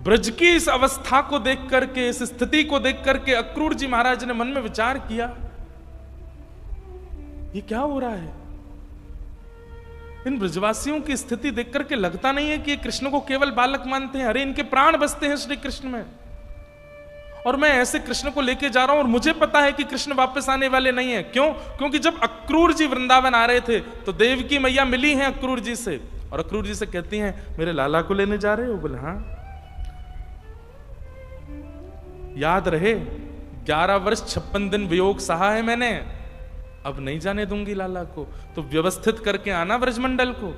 ब्रज की इस अवस्था को देख करके, इस स्थिति को देख करके अक्रूर जी महाराज ने मन में विचार किया, ये क्या हो रहा है? इन ब्रजवासियों की स्थिति देख करके लगता नहीं है कि ये कृष्ण को केवल बालक मानते हैं। अरे इनके प्राण बसते हैं श्री कृष्ण में, और मैं ऐसे कृष्ण को लेके जा रहा हूं और मुझे पता है कि कृष्ण वापस आने वाले नहीं है। क्यों? क्योंकि जब अक्रूर जी वृंदावन आ रहे थे तो देवकी मैया मिली हैं अक्रूर जी से, और अक्रूर जी से कहती हैं मेरे लाला को लेने जा रहे हो? बोले हाँ। याद रहे 11 वर्ष 56 दिन वियोग सहा है मैंने, अब नहीं जाने दूंगी लाला को, तो व्यवस्थित करके आना ब्रजमंडल को,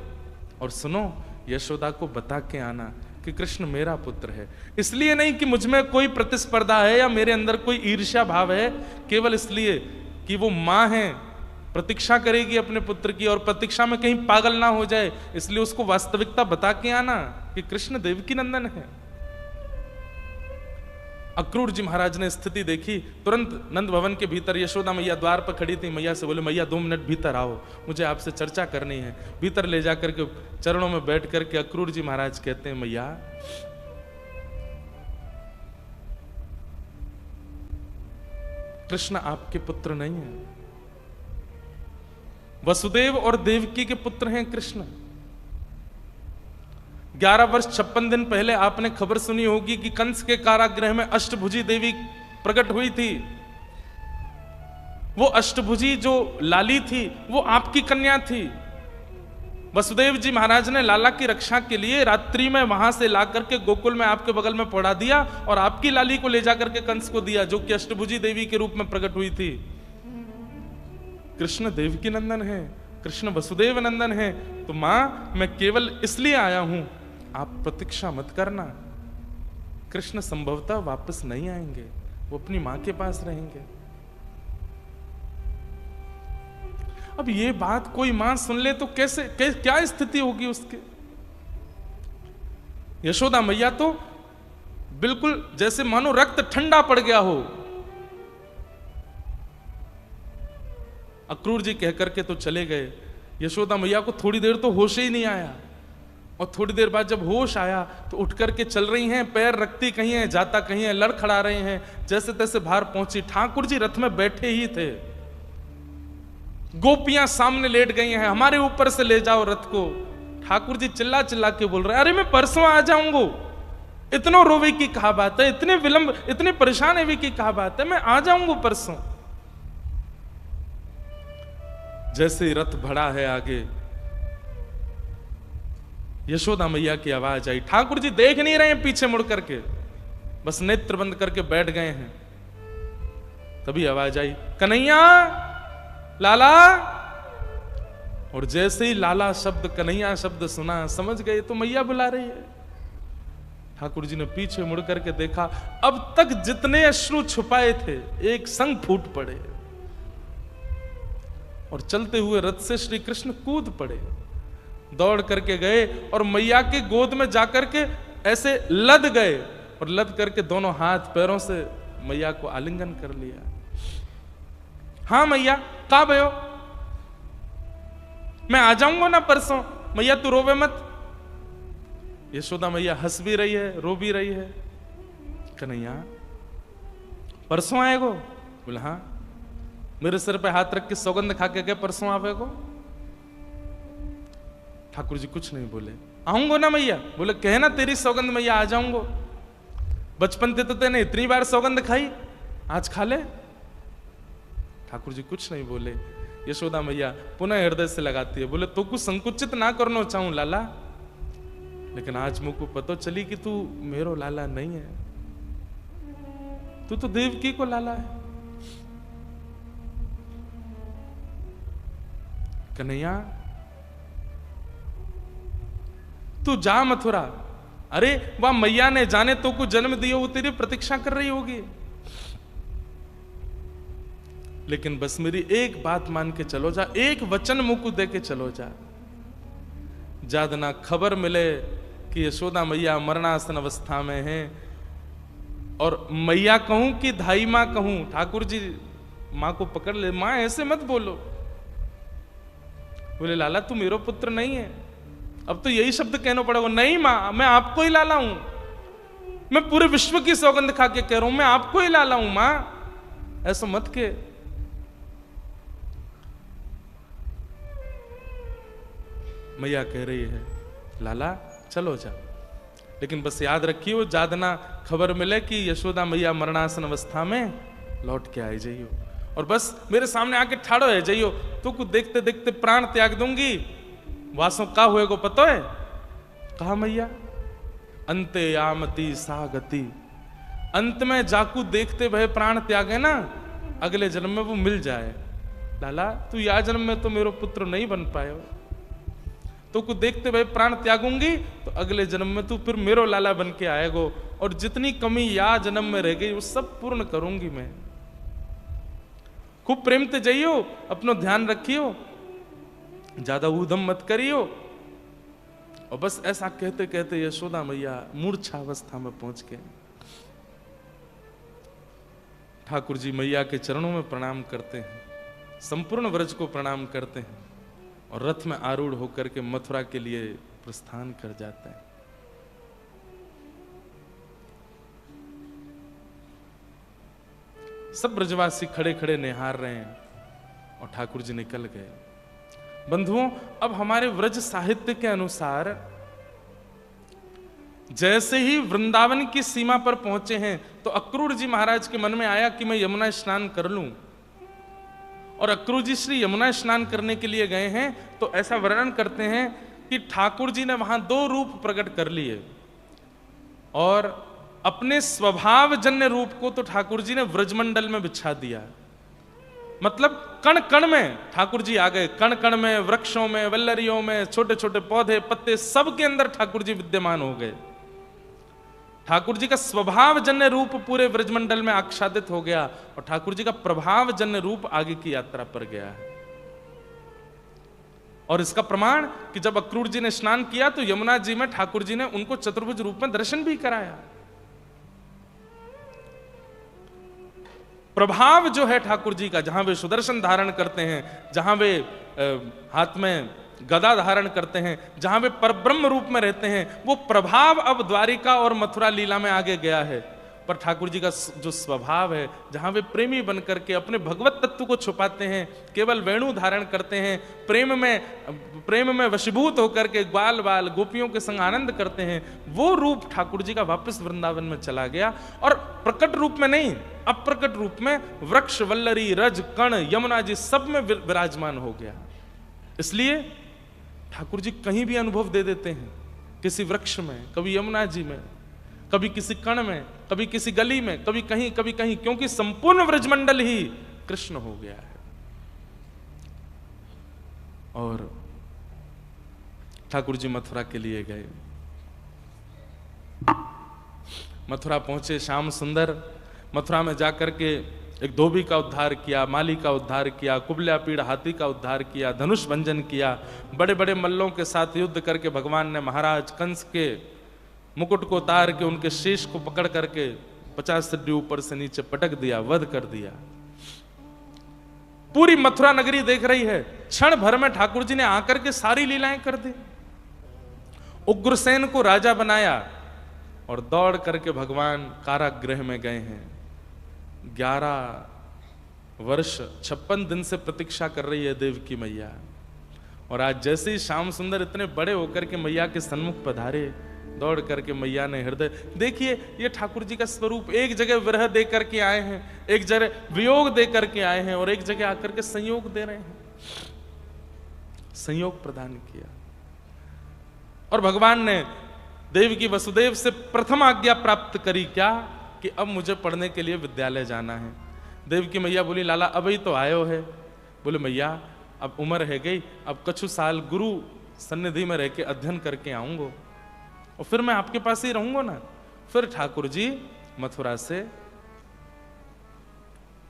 और सुनो यशोदा को बता के आना कि कृष्ण मेरा पुत्र है। इसलिए नहीं कि मुझ में कोई प्रतिस्पर्धा है या मेरे अंदर कोई ईर्ष्या भाव है, केवल इसलिए कि वो माँ है, प्रतीक्षा करेगी अपने पुत्र की, और प्रतीक्षा में कहीं पागल ना हो जाए, इसलिए उसको वास्तविकता बता के आना कि कृष्ण देवकी नंदन है। अक्रूर जी महाराज ने स्थिति देखी, तुरंत नंद भवन के भीतर यशोदा मैया द्वार पर खड़ी थी। मैया से बोले मैया 2 मिनट भीतर आओ, मुझे आपसे चर्चा करनी है। भीतर ले जाकर के चरणों में बैठ करके अक्रूर जी महाराज कहते हैं मैया कृष्ण आपके पुत्र नहीं है, वसुदेव और देवकी के पुत्र हैं कृष्ण। 11 वर्ष 56 दिन पहले आपने खबर सुनी होगी कि कंस के कारागृह में अष्टभुजी देवी प्रकट हुई थी। वो अष्टभुजी जो लाली थी वो आपकी कन्या थी। वसुदेव जी महाराज ने लाला की रक्षा के लिए रात्रि में वहां से ला करके गोकुल में आपके बगल में पड़ा दिया और आपकी लाली को ले जाकर के कंस को दिया, जो कि अष्टभुजी देवी के रूप में प्रकट हुई थी। कृष्ण देवकी नंदन है, कृष्ण वसुदेव नंदन है। तो मां मैं केवल इसलिए आया हूं, आप प्रतीक्षा मत करना। कृष्ण संभवतः वापस नहीं आएंगे, वो अपनी मां के पास रहेंगे। अब ये बात कोई मां सुन ले तो क्या स्थिति होगी उसके। यशोदा मैया तो बिल्कुल जैसे मानो रक्त ठंडा पड़ गया हो। अक्रूर जी कह करके तो चले गए। यशोदा मैया को थोड़ी देर तो होश ही नहीं आया, और थोड़ी देर बाद जब होश आया तो उठ करके चल रही हैं, पैर रखती कहीं है, जाता कहीं है, लड़खड़ा रहे हैं, जैसे तैसे बाहर पहुंची। ठाकुर जी रथ में बैठे ही थे, गोपियां सामने लेट गई हैं, हमारे ऊपर से ले जाओ रथ को। ठाकुर जी चिल्ला चिल्ला के बोल रहे हैं, अरे मैं परसों आ जाऊंगा, इतना रोवे की कहा बात है, इतने विलंब, इतने परेशान है की कहा बात है, मैं आ जाऊंगा परसों। जैसे ही रथ बढ़ा है आगे, यशोदा मैया की आवाज आई। ठाकुर जी देख नहीं रहे हैं पीछे मुड़ करके, बस नेत्र बंद करके बैठ गए हैं। तभी आवाज आई, कन्हैया, लाला। और जैसे ही लाला शब्द, कन्हैया शब्द सुना, समझ गए तो मैया बुला रही है। ठाकुर जी ने पीछे मुड़ करके देखा, अब तक जितने अश्रु छुपाए थे एक संग फूट पड़े, और चलते हुए रथ से श्री कृष्ण कूद पड़े, दौड़ करके गए और मैया के गोद में जाकर के ऐसे लद गए, और लद करके दोनों हाथ पैरों से मैया को आलिंगन कर लिया। हाँ मैया, कहाँ भयो? मैं आ जाऊंगा ना परसों, मैया तू रोवे मत। यशोदा मैया हंस भी रही है, रो भी रही है। कन्हैया परसों आएगो? बोला हाँ। मेरे सिर पे हाथ रख के सौगंध खा के गए परसों आवेगो? ठाकुर जी कुछ नहीं बोले। आऊंगो ना मैया? बोले कहना तेरी सौगंध मैया, आ जाऊंगो। बचपन ते तो तेने इतनी बार सौगंध खाई, आज खा ले। ठाकुर जी कुछ नहीं बोले। यशोदा मैया पुनः हृदय से लगाती है, बोले तो कुछ संकुचित ना करना चाहूं लाला, लेकिन आज मुझको पता चली कि तू मेरो लाला नहीं है, तू तो देवकी को लाला है। कन्हैया तू जा मथुरा। अरे वह मैया ने जाने तो को जन्म दिया, वो तेरी प्रतीक्षा कर रही होगी, लेकिन बस मेरी एक बात मान के चलो जा, एक वचन मुंह को दे के चलो जा। ज्यादा ना खबर मिले कि यशोदा मैया मरणासन अवस्था में है, और मैया कहूं कि धाई मां कहूं, ठाकुर जी मां को पकड़ ले, मां ऐसे मत बोलो। बोले लाला तू मेरो पुत्र नहीं है, अब तो यही शब्द कहना पड़ेगा। नहीं मां, मैं आपको ही लाला हूं, मैं पूरे विश्व की सौगंध खा के कह रहा हूं, मैं आपको ही लाला हूं मां, ऐसा मत के। मैया कह रही है लाला चलो जा, लेकिन बस याद रखियो ज्यादा ना खबर मिले कि यशोदा मैया मरणासन अवस्था में, लौट के आए जाइयो, और बस मेरे सामने आके ठाड़ो है जाइयो, तो कुछ देखते देखते प्राण त्याग दूंगी। वासों का हुए को पतो है? कहा मैया, अंते यामती सा गति, अंत में जाकू देखते भय प्राण त्यागे ना, अगले जन्म में वो मिल जाए। लाला तू या जन्म में तो मेरा पुत्र नहीं बन पाए, तो कुछ देखते भय प्राण त्यागूंगी, तो अगले जन्म में तू फिर मेरो लाला बन के आएगो, और जितनी कमी या जन्म में रह गई वो सब पूर्ण करूंगी मैं। खूब प्रेम ते जाइयो, अपनो ध्यान रखियो, ज्यादा ऊधम मत करियो। और बस ऐसा कहते कहते यशोदा मैया मूर्छा अवस्था में पहुंच गए। ठाकुर जी मैया के चरणों में प्रणाम करते हैं, संपूर्ण व्रज को प्रणाम करते हैं, और रथ में आरूढ़ होकर के मथुरा के लिए प्रस्थान कर जाते हैं। सब ब्रजवासी खड़े खड़े निहार रहे हैं, और ठाकुर जी निकल गए। बंधुओं, अब हमारे व्रज साहित्य के अनुसार जैसे ही वृंदावन की सीमा पर पहुंचे हैं, तो अक्रूर जी महाराज के मन में आया कि मैं यमुना स्नान कर लूं, और अक्रूर जी श्री यमुना स्नान करने के लिए गए हैं, तो ऐसा वर्णन करते हैं कि ठाकुर जी ने वहां 2 रूप प्रकट कर लिए, और अपने स्वभावजन्य रूप को तो ठाकुर जी ने व्रजमंडल में बिछा दिया। मतलब कण कण में ठाकुर जी आ गए, कण कण में, वृक्षों में, वल्लरियों में, छोटे छोटे पौधे पत्ते सब के अंदर ठाकुर जी विद्यमान हो गए। ठाकुर जी का स्वभावजन्य रूप पूरे व्रजमंडल में आच्छादित हो गया, और ठाकुर जी का प्रभावजन्य रूप आगे की यात्रा पर गया है। और इसका प्रमाण कि जब अक्रूर जी ने स्नान किया तो यमुना जी में ठाकुर जी ने उनको चतुर्भुज रूप में दर्शन भी कराया। प्रभाव जो है ठाकुर जी का, जहां वे सुदर्शन धारण करते हैं, जहां वे हाथ में गदा धारण करते हैं, जहां वे परब्रह्म रूप में रहते हैं, वो प्रभाव अब द्वारिका और मथुरा लीला में आगे गया है। पर ठाकुर जी का जो स्वभाव है, जहां वे प्रेमी बनकर के अपने भगवत तत्व को छुपाते हैं, केवल वेणु धारण करते हैं, प्रेम में वशीभूत होकर के ग्वाल बाल गोपियों के संग आनंद करते हैं, वो रूप ठाकुर जी का वापस वृंदावन में चला गया। और प्रकट रूप में नहीं, अप्रकट रूप में वृक्ष, वल्लरी, रज, कण, यमुना जी सब में विराजमान हो गया। इसलिए ठाकुर जी कहीं भी अनुभव दे देते हैं, किसी वृक्ष में, कभी यमुना जी में, कभी किसी कण में, कभी किसी गली में, कभी कहीं, क्योंकि संपूर्ण व्रजमंडल ही कृष्ण हो गया है। और ठाकुर जी मथुरा के लिए गए, मथुरा पहुंचे, श्याम सुंदर मथुरा में जाकर के एक धोबी का उद्धार किया, माली का उद्धार किया, कुबल्या पीड़ हाथी का उद्धार किया, धनुष भंजन किया, बड़े बड़े मल्लों के साथ युद्ध करके भगवान ने महाराज कंस के मुकुट को उतार के उनके शीश को पकड़ करके 50 सिड्डी ऊपर से नीचे पटक दिया, वध कर दिया। पूरी मथुरा नगरी देख रही है, क्षण भर में ठाकुर जी ने आकर के सारी लीलाएं कर दी। उग्रसेन को राजा बनाया और दौड़ करके भगवान कारागृह में गए हैं। 11 वर्ष 56 दिन से प्रतीक्षा कर रही है देवकी मैया, और आज जैसे ही श्याम सुंदर इतने बड़े होकर के मैया के सन्मुख पधारे, दौड़ करके मैया ने हृदय, देखिए ये ठाकुर जी का स्वरूप, एक जगह विरह दे करके आए हैं, एक जगह वियोग दे करके आए हैं, और एक जगह आकर के संयोग दे रहे हैं, संयोग प्रदान किया। और भगवान ने देवकी वसुदेव से प्रथम आज्ञा प्राप्त करी, क्या कि अब मुझे पढ़ने के लिए विद्यालय जाना है। देवकी मैया बोली, लाला अब ही तो आयो है। बोले मैया अब उम्र है गई, अब कछु साल गुरु सन्निधि में रह के अध्ययन करके आऊंगा, और फिर मैं आपके पास ही रहूंगा ना। फिर ठाकुर जी मथुरा से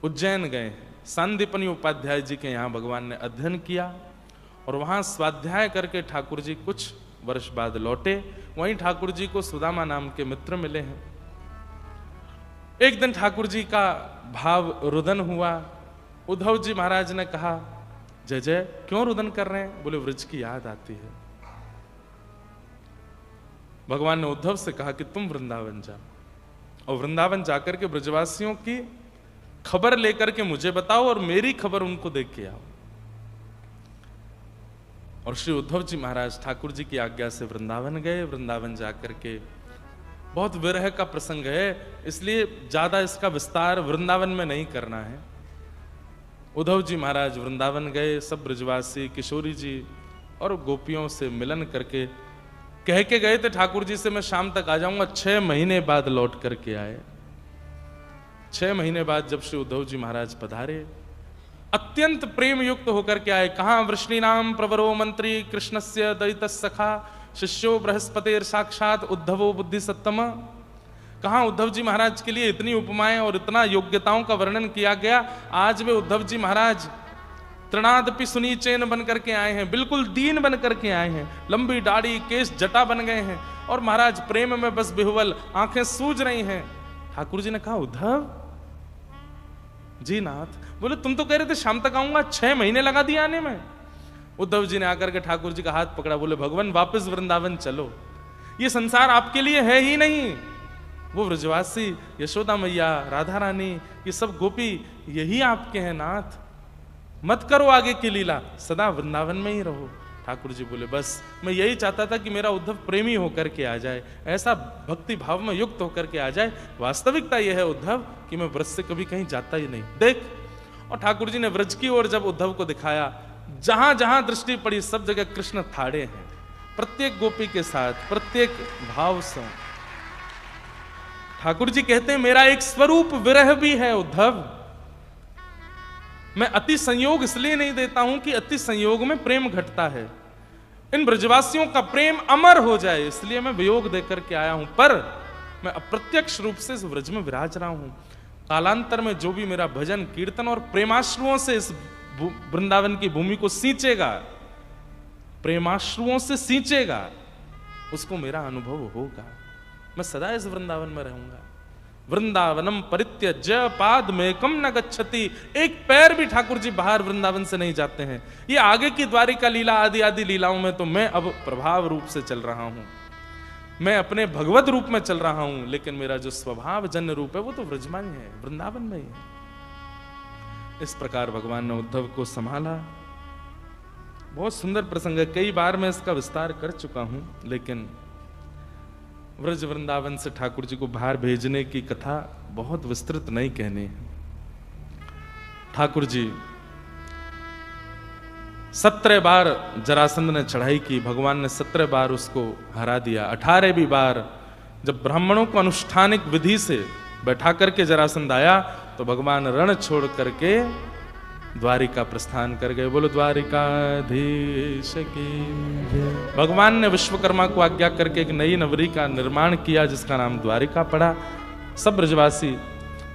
उज्जैन गए, सांदीपनि उपाध्याय जी के यहाँ भगवान ने अध्ययन किया, और वहां स्वाध्याय करके ठाकुर जी कुछ वर्ष बाद लौटे। वहीं ठाकुर जी को सुदामा नाम के मित्र मिले हैं। एक दिन ठाकुर जी का भाव रुदन हुआ। उद्धव जी महाराज ने कहा, जय जय क्यों रुदन कर रहे हैं? बोले व्रज की याद आती है। भगवान ने उद्धव से कहा कि तुम वृंदावन जाओ, और वृंदावन जाकर के ब्रजवासियों की खबर लेकर के मुझे बताओ, और मेरी खबर उनको दे के आओ। और श्री उद्धव जी महाराज ठाकुर जी की आज्ञा से वृंदावन गए। वृंदावन जाकर के, बहुत विरह का प्रसंग है, इसलिए ज्यादा इसका विस्तार वृंदावन में नहीं करना है। उद्धव जी महाराज वृंदावन गए, सब ब्रजवासी किशोरी जी और गोपियों से मिलन करके कह के गए थे ठाकुर जी से मैं शाम तक आ जाऊंगा। 6 महीने बाद लौट करके आए। 6 महीने बाद जब श्री उद्धव जी महाराज पधारे, अत्यंत प्रेम युक्त होकर के आए। कहां वृष्णीनाम प्रवरो मंत्री कृष्णस्य दयित सखा शिष्यो बृहस्पतिर साक्षात उद्धवो बुद्धि सत्तम। कहां उद्धव जी महाराज के लिए इतनी उपमाएं और इतना योग्यताओं का वर्णन किया गया। आज वे उद्धव जी महाराज तृणादपि सुनीचेन बन करके आए हैं, बिल्कुल दीन बन करके आए हैं, लंबी दाढ़ी केश जटा बन गए हैं, और महाराज प्रेम में बस बिहुवल, आंखें सूज रही हैं। ठाकुर जी ने कहा, उद्धव जी नाथ। बोले तुम तो कह रहे थे शाम तक आऊंगा, 6 महीने लगा दिए आने में। उद्धव जी ने आकर के ठाकुर जी का हाथ पकड़ा, बोले भगवान वापस वृंदावन चलो, ये संसार आपके लिए है ही नहीं। वो ब्रजवासी, यशोदा मैया, राधा रानी, ये सब गोपी यही आपके हैं नाथ, मत करो आगे की लीला, सदा वृंदावन में ही रहो। ठाकुर जी बोले बस मैं यही चाहता था कि मेरा उद्धव प्रेमी होकर के आ जाए, ऐसा भक्ति भाव में युक्त होकर के आ जाए। वास्तविकता यह है उद्धव कि मैं व्रत से कभी कहीं जाता ही नहीं। देख और ठाकुर जी ने व्रज की ओर जब उद्धव को दिखाया, जहां जहां दृष्टि पड़ी सब जगह कृष्ण ठाड़े हैं, प्रत्येक गोपी के साथ, प्रत्येक भाव से। ठाकुर जी कहते हैं मेरा एक स्वरूप विरह भी है उद्धव। मैं अति संयोग इसलिए नहीं देता हूं कि अति संयोग में प्रेम घटता है, इन ब्रजवासियों का प्रेम अमर हो जाए इसलिए मैं वियोग देकर के आया हूं, पर मैं अप्रत्यक्ष रूप से इस व्रज में विराज रहा हूं। कालांतर में जो भी मेरा भजन कीर्तन और प्रेमाश्रुओं से इस वृंदावन की भूमि को सींचेगा, प्रेमाश्रुओं से सींचेगा, उसको मेरा अनुभव होगा। मैं सदा इस वृंदावन में रहूंगा। वृंदावनम परित्यज्य पादमेकम न गच्छति। एक पैर भी ठाकुर जी बाहर वृंदावन से नहीं जाते हैं। ये आगे की द्वारिका लीला आदि आदि लीलाओं में तो मैं अब प्रभाव रूप से चल रहा हूं, मैं अपने भगवत रूप में चल रहा हूं, लेकिन मेरा जो स्वभाव जन्य रूप है वो तो व्रजमान है, वृंदावन में ही है। इस प्रकार भगवान ने उद्धव को संभाला। बहुत सुंदर प्रसंग है, कई बार मैं इसका विस्तार कर चुका हूं, लेकिन व्रज वृंदावन से ठाकुर जी को बाहर भेजने की कथा बहुत विस्तृत नहीं कहनी है। ठाकुर जी 17 बार जरासंध ने चढ़ाई की, भगवान ने 17 बार उसको हरा दिया। 18वीं बार जब ब्राह्मणों को अनुष्ठानिक विधि से बैठा करके जरासंध आया तो भगवान रण छोड़ करके द्वारिका प्रस्थान कर गए। बोलो द्वारिकाधीश की। भगवान ने विश्वकर्मा को आज्ञा करके एक नई नगरी का निर्माण किया जिसका नाम द्वारिका पड़ा। सब ब्रजवासी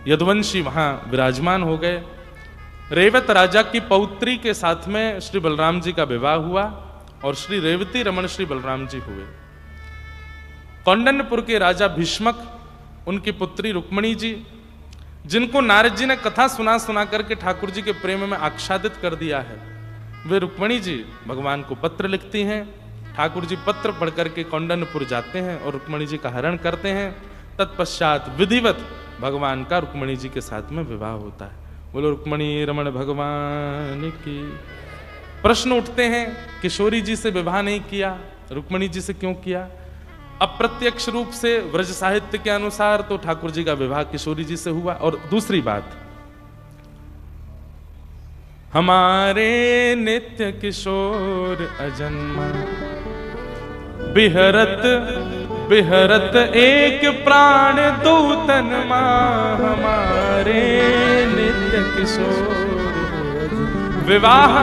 यदुवंशी वहां विराजमान हो गए। रेवत राजा की पौत्री के साथ में श्री बलराम जी का विवाह हुआ और श्री रेवती रमण श्री बलराम जी हुए। कौंडन्यपुर के राजा भीष्मक, उनकी पुत्री रुक्मणी जी, जिनको नारद जी ने कथा सुना सुना करके ठाकुर जी के प्रेम में आच्छादित कर दिया है, वे रुक्मणी जी भगवान को पत्र लिखती हैं। ठाकुर जी पत्र पढ़ करके कौंडन्यपुर जाते हैं और रुक्मणी जी का हरण करते हैं। तत्पश्चात विधिवत भगवान का रुक्मणी जी के साथ में विवाह होता है। बोलो रुक्मणी रमण भगवान की। प्रश्न उठते हैं, किशोरी जी से विवाह नहीं किया, रुक्मणी जी से क्यों किया? अप्रत्यक्ष रूप से व्रज साहित्य के अनुसार तो ठाकुर जी का विवाह किशोरी जी से हुआ। और दूसरी बात, हमारे नित्य किशोर अजन्मा, बिहरत बिहरत एक प्राण दो तन मां, हमारे नित्य किशोर। विवाह,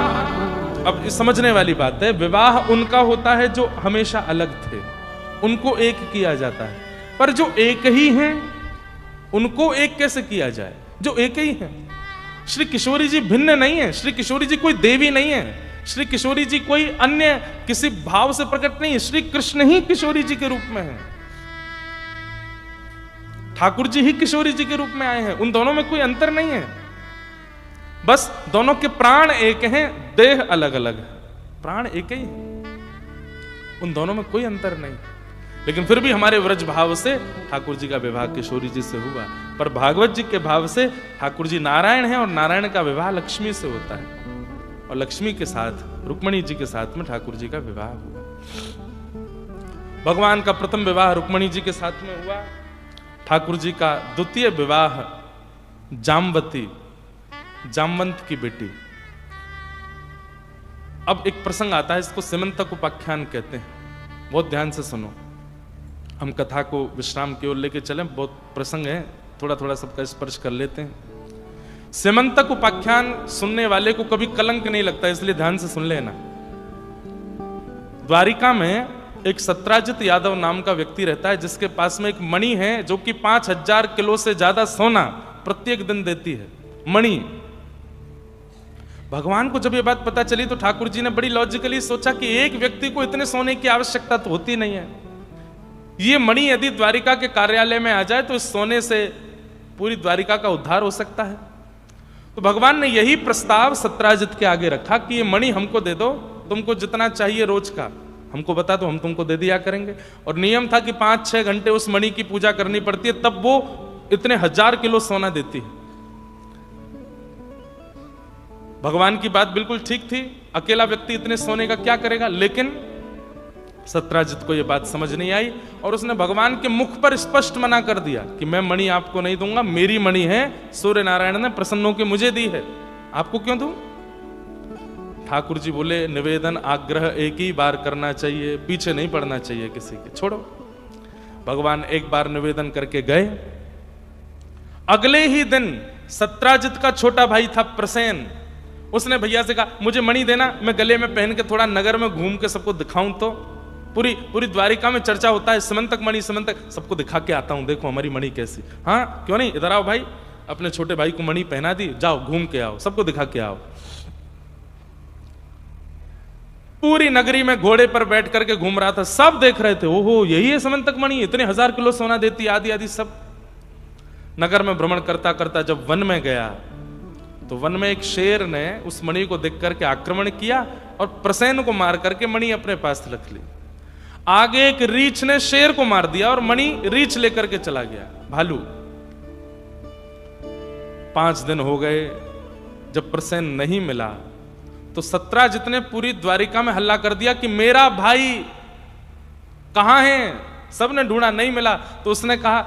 अब समझने वाली बात है, विवाह उनका होता है जो हमेशा अलग थे, उनको एक किया जाता है। पर जो एक ही हैं उनको एक कैसे किया जाए? जो एक ही हैं। श्री किशोरी जी भिन्न नहीं है, श्री किशोरी जी कोई देवी नहीं है, श्री किशोरी जी कोई अन्य किसी भाव से प्रकट नहीं है, श्री कृष्ण ही किशोरी जी के रूप में है, ठाकुर जी ही किशोरी जी के रूप में आए हैं। उन दोनों में कोई अंतर नहीं है, बस दोनों के प्राण एक हैं, देह अलग अलग है, प्राण एक ही है, उन दोनों में कोई अंतर नहीं। लेकिन फिर भी हमारे व्रज भाव से ठाकुर जी का विवाह किशोरी जी से हुआ, पर भागवत जी के भाव से ठाकुर जी नारायण हैं और नारायण का विवाह लक्ष्मी से होता है, और लक्ष्मी के साथ रुक्मणी जी के साथ में ठाकुर जी का विवाह हुआ। भगवान का प्रथम विवाह रुक्मणी जी के साथ में हुआ। ठाकुर जी का द्वितीय विवाह जामवती, जामवंत की बेटी। अब एक प्रसंग आता है, इसको सीमंतक उपाख्यान कहते हैं, बहुत ध्यान से सुनो। हम कथा को विश्राम की ओर लेके चलें, बहुत प्रसंग है, थोड़ा थोड़ा सबका स्पर्श कर लेते हैं। सीमंतक उपाख्यान सुनने वाले को कभी कलंक नहीं लगता, इसलिए ध्यान से सुन लेना। द्वारिका में एक सत्राजित यादव नाम का व्यक्ति रहता है, जिसके पास में एक मणि है जो कि 5000 किलो से ज्यादा सोना प्रत्येक दिन देती है, मणि। भगवान को जब ये बात पता चली तो ठाकुर जी ने बड़ी लॉजिकली सोचा कि एक व्यक्ति को इतने सोने की आवश्यकता तो होती नहीं है, ये मणि यदि द्वारिका के कार्यालय में आ जाए तो इस सोने से पूरी द्वारिका का उद्धार हो सकता है। तो भगवान ने यही प्रस्ताव सत्राजित के आगे रखा कि ये मणि हमको दे दो, तुमको जितना चाहिए रोज का हमको बता दो, हम तुमको दे दिया करेंगे। और नियम था कि 5-6 घंटे उस मणि की पूजा करनी पड़ती है, तब वो इतने 1000 किलो सोना देती है। भगवान की बात बिल्कुल ठीक थी, अकेला व्यक्ति इतने सोने का क्या करेगा, लेकिन सत्राजित को यह बात समझ नहीं आई और उसने भगवान के मुख पर स्पष्ट मना कर दिया कि मैं मणि आपको नहीं दूंगा, मेरी मणि है, सूर्य नारायण ने प्रसन्न होकर मुझे दी है, आपको क्यों दूं? ठाकुर जी बोले निवेदन आग्रह एक ही बार करना चाहिए, पीछे नहीं पड़ना चाहिए किसी के, छोड़ो। भगवान एक बार निवेदन करके गए। अगले ही दिन सत्राजित का छोटा भाई था प्रसेन, उसने भैया से कहा मुझे मणि देना, मैं गले में पहन के थोड़ा नगर में घूम के सबको दिखाऊं। तो पूरी पूरी द्वारिका में चर्चा होता है समंतक मणि, समंतक, सबको दिखा के आता हूं, देखो हमारी मणि कैसी। हाँ क्यों नहीं, इधर आओ भाई। अपने छोटे भाई को मणि पहना दी, जाओ घूम के आओ, सबको दिखा के आओ। पूरी नगरी में घोड़े पर बैठ करके घूम रहा था, सब देख रहे थे, ओहो यही है समंतक मणि, इतने 1000 किलो सोना देती, आदि आदि सब। नगर में भ्रमण करता करता जब वन में गया तो वन में एक शेर ने उस मणि को देख करके आक्रमण किया और प्रसेन को मार करके मणि अपने पास रख ली। आगे एक रीछ ने शेर को मार दिया और मणि रीछ लेकर के चला गया, भालू। 5 दिन हो गए, जब प्रसेन नहीं मिला तो सत्राजित ने पूरी द्वारिका में हल्ला कर दिया कि मेरा भाई कहां है। सबने ढूंढा, नहीं मिला। तो उसने कहा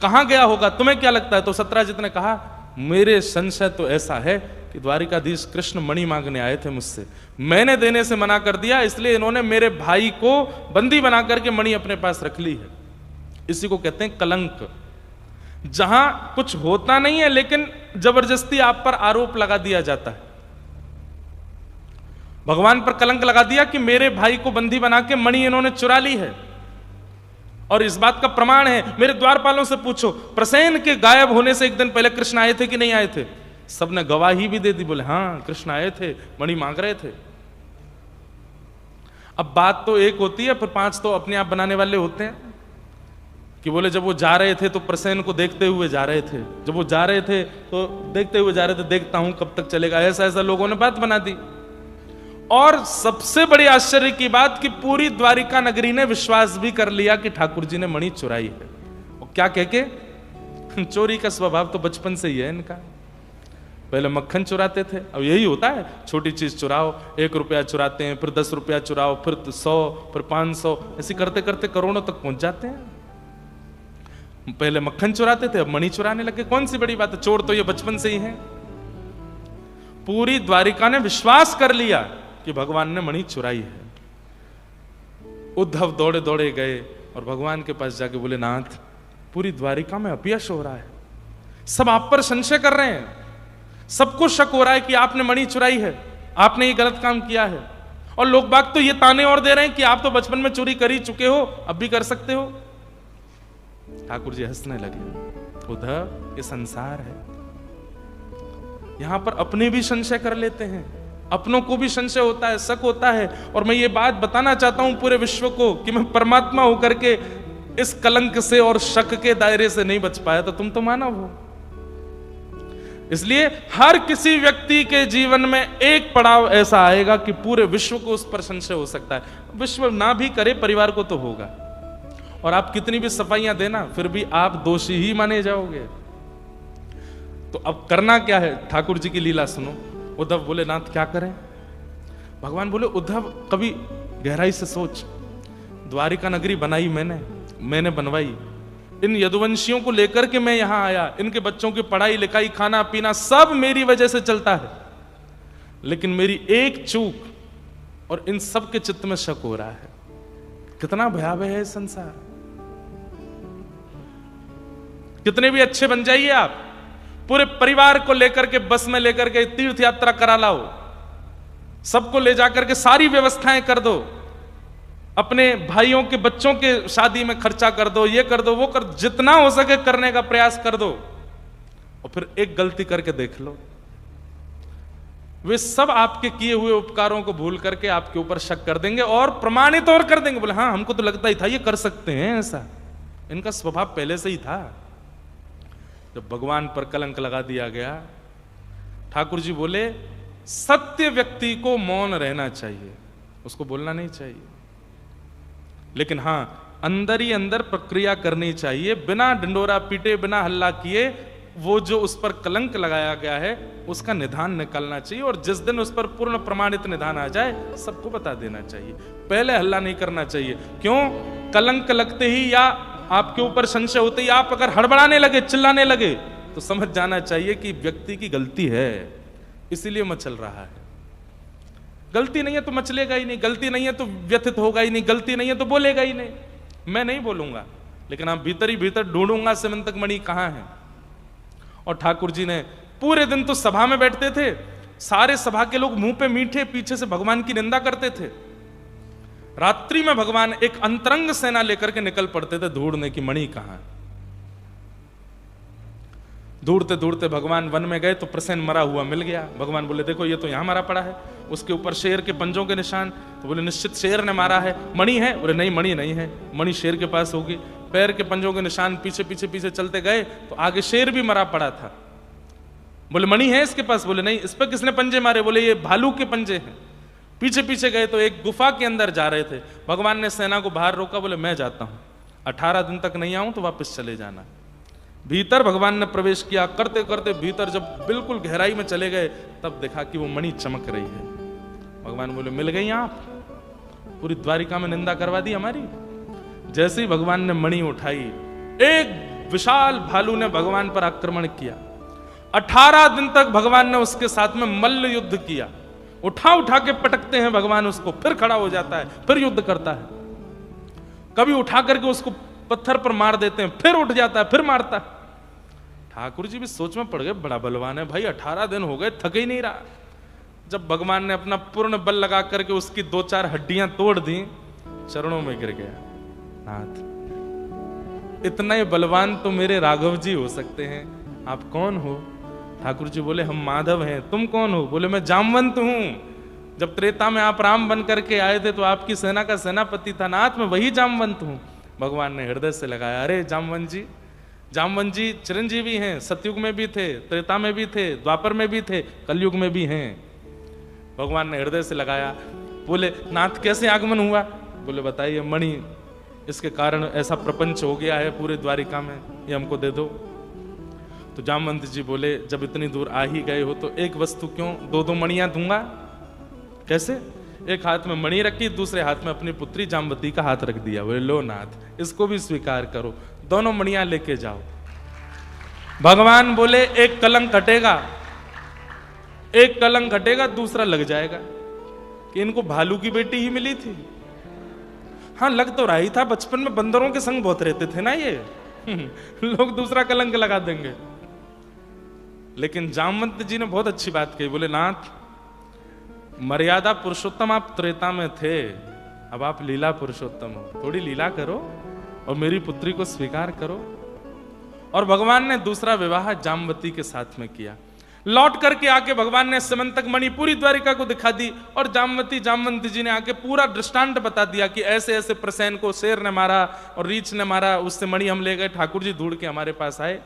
कहां गया होगा, तुम्हें क्या लगता है? तो सत्राजित ने कहा मेरे संशय तो ऐसा है कि द्वारिकाधीश कृष्ण मणि मांगने आए थे मुझसे, मैंने देने से मना कर दिया, इसलिए इन्होंने मेरे भाई को बंदी बना करके मणि अपने पास रख ली है। इसी को कहते हैं कलंक, जहां कुछ होता नहीं है लेकिन जबरदस्ती आप पर आरोप लगा दिया जाता है। भगवान पर कलंक लगा दिया कि मेरे भाई को बंदी बना के मणि इन्होंने चुरा ली है। और इस बात का प्रमाण है, मेरे द्वारपालों से पूछो, प्रसेन के गायब होने से एक दिन पहले कृष्ण आए थे कि नहीं आए थे? सबने गवाही भी दे दी, बोले हाँ कृष्ण आए थे, मणि मांग रहे थे। अब बात तो एक होती है, फिर 5 तो अपने आप बनाने वाले होते हैं कि बोले जब वो जा रहे थे तो प्रसेन को देखते हुए जा रहे थे, जब वो जा रहे थे तो देखते हुए जा रहे थे, देखता हूं कब तक चलेगा, ऐसा ऐसा लोगों ने बात बना दी। और सबसे बड़ी आश्चर्य की बात कि पूरी द्वारिका नगरी ने विश्वास भी कर लिया कि ठाकुर जी ने मणि चुराई है। और क्या कह के? चोरी का स्वभाव तो बचपन से ही है इनका। पहले मक्खन चुराते थे, अब यही होता है, छोटी चीज चुराओ, 1 रुपया चुराते हैं, फिर 10 रुपया चुराओ, फिर 100, फिर 500, ऐसे करते करते करोड़ों तक पहुंच जाते हैं। पहले मक्खन चुराते थे, अब मणि चुराने लगे, कौन सी बड़ी बात है, चोर तो ये बचपन से ही है। पूरी द्वारिका ने विश्वास कर लिया कि भगवान ने मणि चुराई है। उद्धव दौड़े दौड़े गए और भगवान के पास जाके बोले नाथ, पूरी द्वारिका में अपयश हो रहा है, सब आप पर संशय कर रहे हैं, सबको शक हो रहा है कि आपने मणि चुराई है, आपने ये गलत काम किया है, और लोग बाग तो ये ताने और दे रहे हैं कि आप तो बचपन में चोरी कर ही चुके हो, अब भी कर सकते हो। ठाकुर जी हंसने लगे, उद्धव ये संसार है, यहां पर अपने भी संशय कर लेते हैं, अपनों को भी संशय होता है, शक होता है। और मैं ये बात बताना चाहता हूं पूरे विश्व को कि मैं परमात्मा होकर के इस कलंक से और शक के दायरे से नहीं बच पाया, तो तुम तो मानव हो। इसलिए हर किसी व्यक्ति के जीवन में एक पड़ाव ऐसा आएगा कि पूरे विश्व को उस पर संशय हो सकता है। विश्व ना भी करे, परिवार को तो होगा। और आप कितनी भी सफाइयां देना, फिर भी आप दोषी ही माने जाओगे। तो अब करना क्या है? ठाकुर जी की लीला सुनो। उद्धव बोले नाथ क्या करें? भगवान बोले उद्धव कभी गहराई से सोच, द्वारिका नगरी बनाई मैंने बनवाई, इन यदुवंशियों को लेकर के मैं यहां आया, इनके बच्चों की पढ़ाई लिखाई खाना पीना सब मेरी वजह से चलता है, लेकिन मेरी एक चूक और इन सब के चित्त में शक हो रहा है। कितना भयावह है संसार। कितने भी अच्छे बन जाइए आप, पूरे परिवार को लेकर के बस में लेकर के तीर्थ यात्रा करा लाओ, सबको ले जाकर के सारी व्यवस्थाएं कर दो, अपने भाइयों के बच्चों के शादी में खर्चा कर दो, ये कर दो वो कर, जितना हो सके करने का प्रयास कर दो, और फिर एक गलती करके देख लो, वे सब आपके किए हुए उपकारों को भूल करके आपके ऊपर शक कर देंगे और प्रमाणित और कर देंगे। बोले हाँ हमको तो लगता ही था ये कर सकते हैं, ऐसा इनका स्वभाव पहले से ही था। जब भगवान पर कलंक लगा दिया गया, ठाकुर जी बोले सत्य व्यक्ति को मौन रहना चाहिए, उसको बोलना नहीं चाहिए, लेकिन हां अंदर ही अंदर प्रक्रिया करनी चाहिए, बिना ढिंडोरा पीटे, बिना हल्ला किए, वो जो उस पर कलंक लगाया गया है उसका निदान निकालना चाहिए। और जिस दिन उस पर पूर्ण प्रमाणित निदान आ जाए सबको बता देना चाहिए, पहले हल्ला नहीं करना चाहिए। क्यों? कलंक लगते ही या आपके ऊपर संशय होते ही आप अगर हड़बड़ाने लगे, चिल्लाने लगे, तो समझ जाना चाहिए कि व्यक्ति की गलती है, इसीलिए मचल रहा है। गलती नहीं है तो मचलेगा ही नहीं, गलती नहीं है तो व्यथित होगा ही नहीं, गलती नहीं है तो बोलेगा ही नहीं। मैं नहीं बोलूंगा, लेकिन आप भीतर ही भीतर ढूंढूंगा समंतक मणि कहां है। और ठाकुर जी ने पूरे दिन तो सभा में बैठते थे, सारे सभा के लोग मुंह पे मीठे, पीछे से भगवान की निंदा करते थे। रात्रि में भगवान एक अंतरंग सेना लेकर के निकल पड़ते थे ढूंढने की मणि कहां है। ढूंढते ढूंढते भगवान वन में गए तो प्रसेन मरा हुआ मिल गया। भगवान बोले देखो ये तो यहां मरा पड़ा है, उसके ऊपर शेर के पंजों के निशान। तो बोले निश्चित शेर ने मारा है। मणि है? बोले नहीं मणि नहीं है, मणि शेर के पास होगी। पैर के पंजों के निशान, पीछे पीछे पीछे चलते गए तो आगे शेर भी मरा पड़ा था। बोले मणि है इसके पास? बोले नहीं। इस पर किसने पंजे मारे? बोले ये भालू के पंजे हैं। पीछे पीछे गए तो एक गुफा के अंदर जा रहे थे। भगवान ने सेना को बाहर रोका, बोले मैं जाता हूं, 18 दिन तक नहीं आऊं तो वापस चले जाना। भीतर भगवान ने प्रवेश किया, करते करते भीतर जब बिल्कुल गहराई में चले गए तब देखा कि वो मणि चमक रही है। भगवान बोले मिल गई आप? पूरी द्वारिका में निंदा करवा दी हमारी। जैसे ही भगवान ने मणि उठाई, एक विशाल भालू ने भगवान पर आक्रमण किया। 18 दिन तक भगवान ने उसके साथ में मल्ल युद्ध किया। उठा उठा के पटकते हैं भगवान उसको, फिर खड़ा हो जाता है, फिर युद्ध करता है। कभी उठा करके उसको पत्थर पर मार देते हैं, फिर उठ जाता है, फिर मारता है। ठाकुर जी भी सोच में पड़ गए, बड़ा बलवान है भाई, 18 दिन हो गए, थक ही नहीं रहा। जब भगवान ने अपना पूर्ण बल लगा करके उसकी 2-4 हड्डियां तोड़ दी, चरणों में गिर गया। नाथ इतना ही बलवान तो मेरे राघव जी हो सकते हैं, आप कौन हो? ठाकुर जी बोले हम माधव हैं। तुम कौन हो? बोले मैं जामवंत हूं। जब त्रेता में आप राम बन करके आए थे तो आपकी सेना का सेनापति था। नाथ मैं वही जामवंत हूं। भगवान ने हृदय से लगाया, अरे जामवंत जी चिरंजीवी हैं, सतयुग में भी थे, त्रेता में भी थे, द्वापर में भी थे, कलयुग में भी हैं। भगवान ने हृदय से लगाया। बोले नाथ कैसे आगमन हुआ? बोले बताइए, मणि इसके कारण ऐसा प्रपंच हो गया है पूरे द्वारिका में, ये हमको दे दो। तो जामवंत जी बोले जब इतनी दूर आ ही गए हो तो एक वस्तु क्यों, 2-2 मणियां दूंगा। कैसे? एक हाथ में मणि रखी, दूसरे हाथ में अपनी पुत्री जामवती का हाथ रख दिया। बोले लो नाथ इसको भी स्वीकार करो, दोनों मणियां लेके जाओ। भगवान बोले एक कलंक हटेगा, एक कलंक हटेगा, दूसरा लग जाएगा कि इनको भालू की बेटी ही मिली थी। हाँ लग तो रहा ही था, बचपन में बंदरों के संग बहुत रहते थे ना ये लोग दूसरा कलंक लगा देंगे। लेकिन जामवंत जी ने बहुत अच्छी बात कही। बोले नाथ मर्यादा पुरुषोत्तम आप त्रेता में थे, अब आप लीला पुरुषोत्तम हो, थोड़ी लीला करो और मेरी पुत्री को स्वीकार करो। और भगवान ने दूसरा विवाह जामवती के साथ में किया। लौट करके आके भगवान ने समंतक मणि पूरी द्वारिका को दिखा दी और जामवंत जी ने आके पूरा दृष्टांत बता दिया कि ऐसे ऐसे प्रसेन को शेर ने मारा और रीछ ने मारा, उससे मणि हम ले गए, ठाकुर जी ढूंढ के हमारे पास आए।